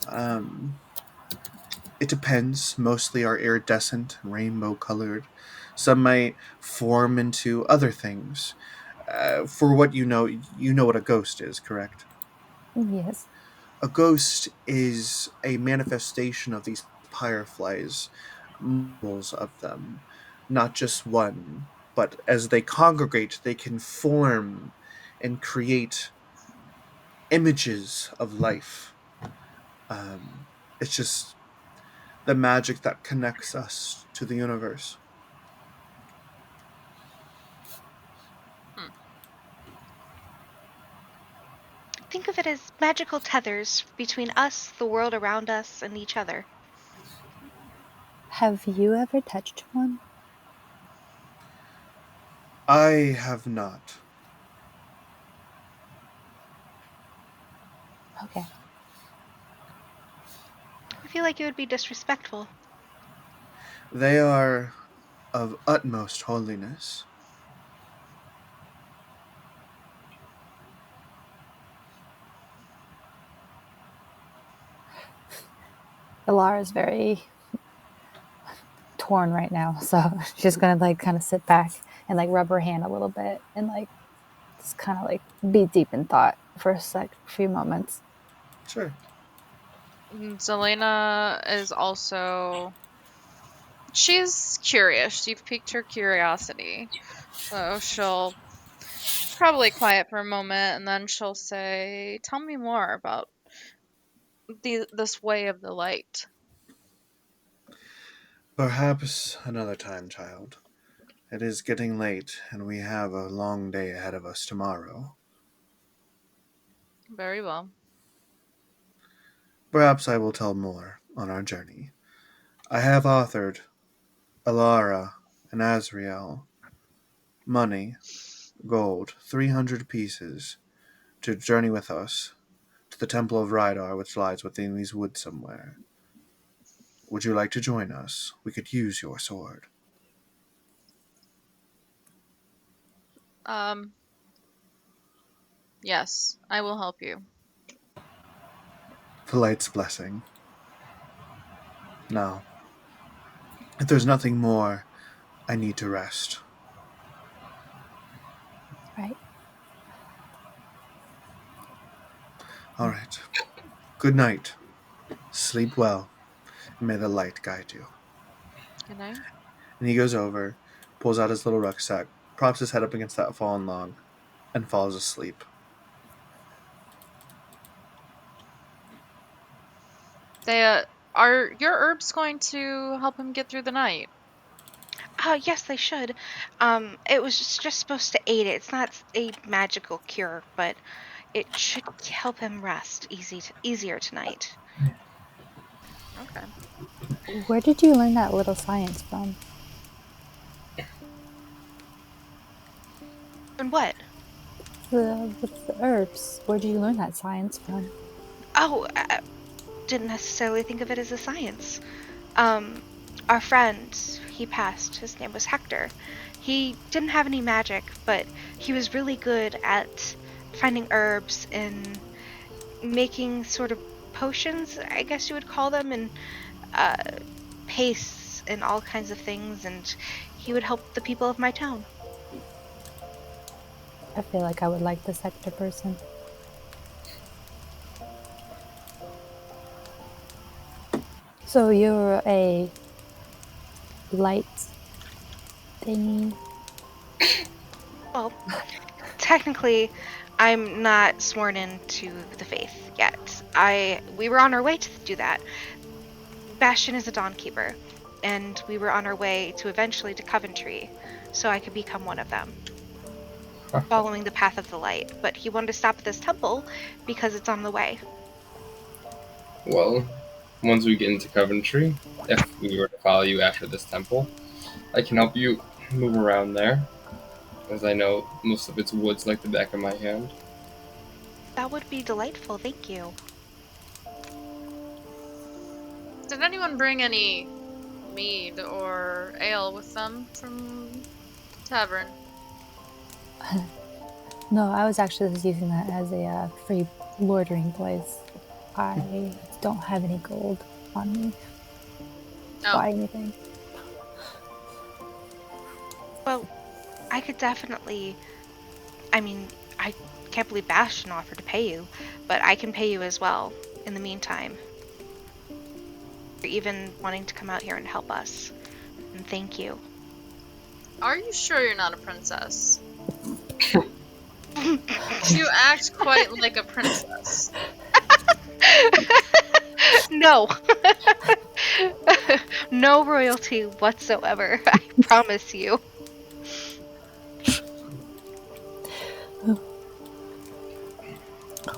um, it depends. Mostly are iridescent and rainbow colored. Some might form into other things. For what you know what a ghost is, correct?
Yes.
A ghost is a manifestation of these fireflies, multiples of them, not just one, but as they congregate, they can form and create images of life. Um, it's just the magic that connects us to the universe.
Hmm.
Think of it as magical tethers between us, the world around us, and each other.
Have you ever touched one?
I have not.
Okay.
I feel like it would be disrespectful.
They are of utmost holiness.
Ilara is very torn right now, so she's gonna like kind of sit back and like rub her hand a little bit and like just kind of like be deep in thought for a few moments.
Sure.
Zelena is also. She's curious. You've piqued her curiosity. So she'll probably quiet for a moment and then she'll say, "Tell me more about this way of the light."
Perhaps another time, child. It is getting late, and we have a long day ahead of us tomorrow.
Very well.
Perhaps I will tell more on our journey. I have authored Alara and Azrael money, gold, 300 pieces, to journey with us to the Temple of Rydar, which lies within these woods somewhere. Would you like to join us? We could use your sword.
Um, yes, I will help you.
The light's blessing. Now, if there's nothing more, I need to rest.
Right.
All right. Good night. Sleep well, and may the light guide you.
Good night.
And he goes over, pulls out his little rucksack, props his head up against that fallen log, and falls asleep.
They, are your herbs going to help him get through the night?
Yes, they should. It was just supposed to aid it. It's not a magical cure, but it should help him rest easier tonight.
Okay.
Where did you learn that little science from?
And what?
With the herbs. Where did you learn that science from?
Oh, I didn't necessarily think of it as a science. Um, our friend, he passed. His name was Hector. He didn't have any magic, but he was really good at finding herbs and making sort of potions, I guess you would call them, and uh, pastes and all kinds of things, and he would help the people of my town.
I feel like I would like this Hector person. So you're a light thingy?
Well, technically, I'm not sworn into the faith yet. We were on our way to do that. Bastion is a dawn keeper, and we were on our way to eventually to Coventry, so I could become one of them, following the path of the light. But he wanted to stop at this temple because it's on the way.
Well, once we get into Coventry, if we were to follow you after this temple, I can help you move around there, as I know most of its woods like the back of my hand.
That would be delightful, thank you.
Did anyone bring any mead or ale with them from the tavern?
No, I was actually just using that as a free loitering place. I don't have any gold on me to
Oh,
buy anything.
Well, I could definitely. I mean, I can't believe Bastion offered to pay you, but I can pay you as well in the meantime. For even wanting to come out here and help us. And thank you.
are you sure you're not a princess? You act quite like a princess.
No. No royalty whatsoever, I promise you.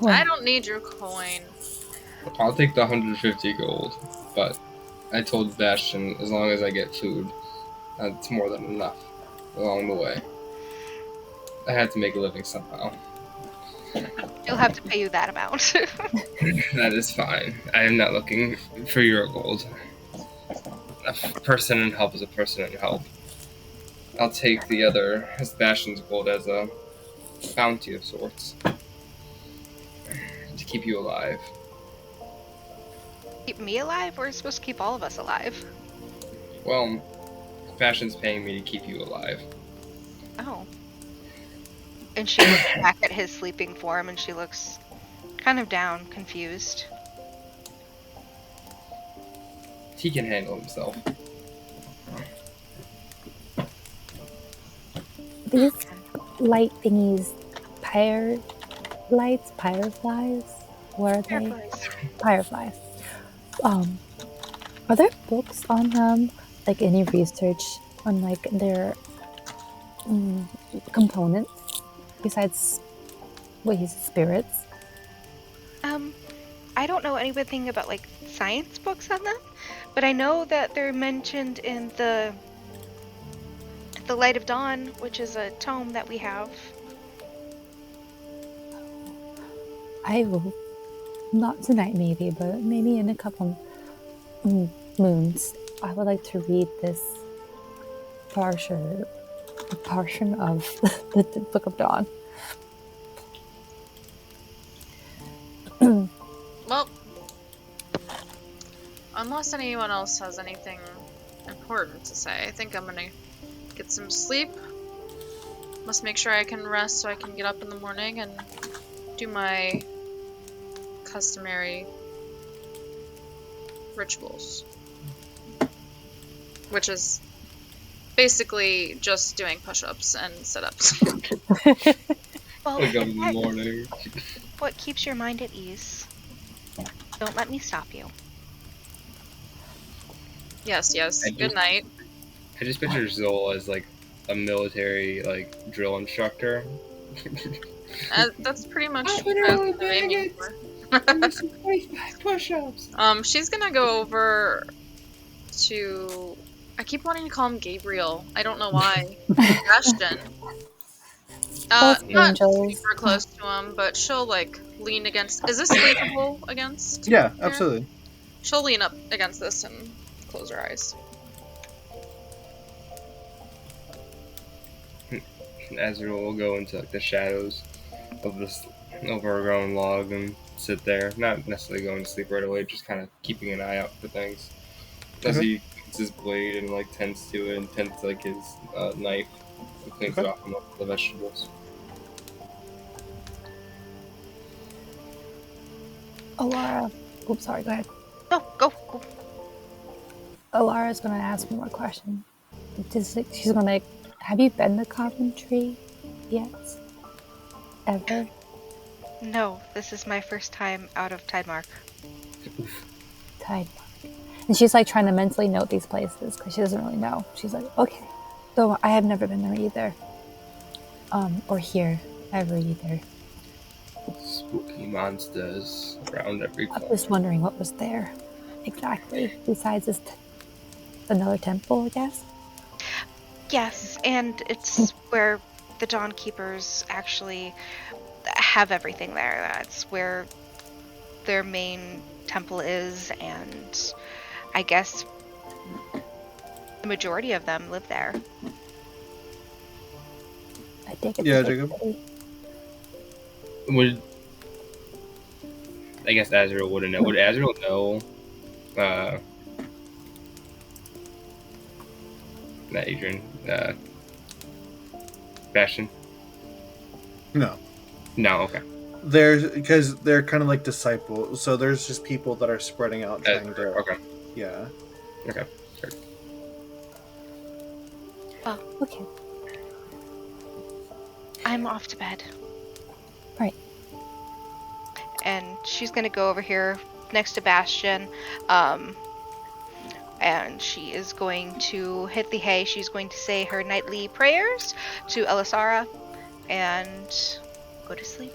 Well,
I don't need your coin.
I'll take the 150 gold, but I told Bastion as long as I get food, that's more than enough along the way. I had to make a living somehow.
He'll have to pay you that amount.
That is fine. I am not looking for your gold. A person in help is a person in help. I'll take the other, as Bastion's gold, as a bounty of sorts. To keep you alive.
Keep me alive? We're supposed to keep all of us alive.
Well, Bastion's paying me to keep you alive.
Oh. And she looks back at his sleeping form and she looks kind of down, confused.
He can handle himself.
these light thingies, fireflies? What are they?
Fireflies.
Fireflies. Are there books on them? Like any research on like their components besides spirits?
I don't know anything about like science books on them, but I know that they're mentioned in the Light of Dawn, which is a tome that we have.
I will not tonight maybe, but maybe in a couple moons. I would like to read this portion of the Book of Dawn.
Well, unless anyone else has anything important to say, I think I'm gonna get some sleep. Must make sure I can rest so I can get up in the morning and do my customary rituals. Which is basically just doing push-ups and sit-ups.
Well,
Wake up in the morning.
what keeps your mind at ease? Don't let me stop you.
Yes.
I do.
Good night.
I just picture Zoll as like a military like drill instructor.
That's pretty much
I
what
put
I was
on
kind of aiming
maggots and do some 25 push-ups.
for. She's gonna go over to. I keep wanting to call him Gabriel. I don't know why. Ashton.
Both
Not
angels.
super close to him, but she'll like lean against. Is this leanable against?
Yeah,
Here?
absolutely.
She'll lean up against this and close her eyes.
Azrael will go into like the shadows of this overgrown log and sit there, not necessarily going to sleep right away, just kind of keeping an eye out for things as
Okay.
he cleans his blade and like tends to it and tends to like his knife and cleans it
Okay.
off from the vegetables.
Alara. Oops, sorry, go ahead.
No, go.
Alara's going to ask one more question. She's going to. Have you been to Coventry yet? Ever?
No, this is my first time out of Tidemark.
Tide Mark. And she's like trying to mentally note these places because she doesn't really know. She's like, okay. So I have never been there either. Or here ever either.
Spooky monsters around every
I
corner.
was wondering what was there exactly besides this another temple, I guess.
Yes, and it's where the Dawn Keepers actually have everything there. That's where their main temple is, and I guess the majority of them live there.
I think it's
Yeah,
a big
Jacob.
city.
Would I guess Azrael wouldn't know? Would Azrael know? Not Adrian. Bastion.
No.
No. Okay.
There's because they're kind of like disciples, so there's just people that are spreading out trying to.
Okay.
Yeah.
Okay. Sure.
Well,
Okay.
I'm off to bed.
Right.
And she's gonna go over here next to Bastion, and she is going to hit the hay. She's going to say her nightly prayers to Elisara and go to sleep.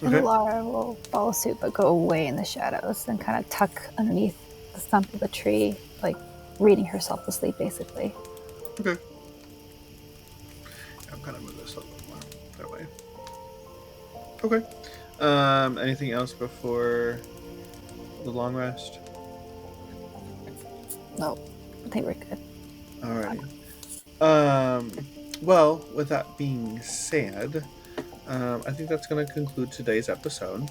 And
Okay.
Alara will follow suit but go away in the shadows and kind of tuck underneath the stump of the tree, like reading herself to sleep basically.
Okay. I'm kind of moving this a little more that way. Okay. Anything else before the long rest?
No, I think we're good.
Alrighty. Well, with that being said, I think that's going to conclude today's episode.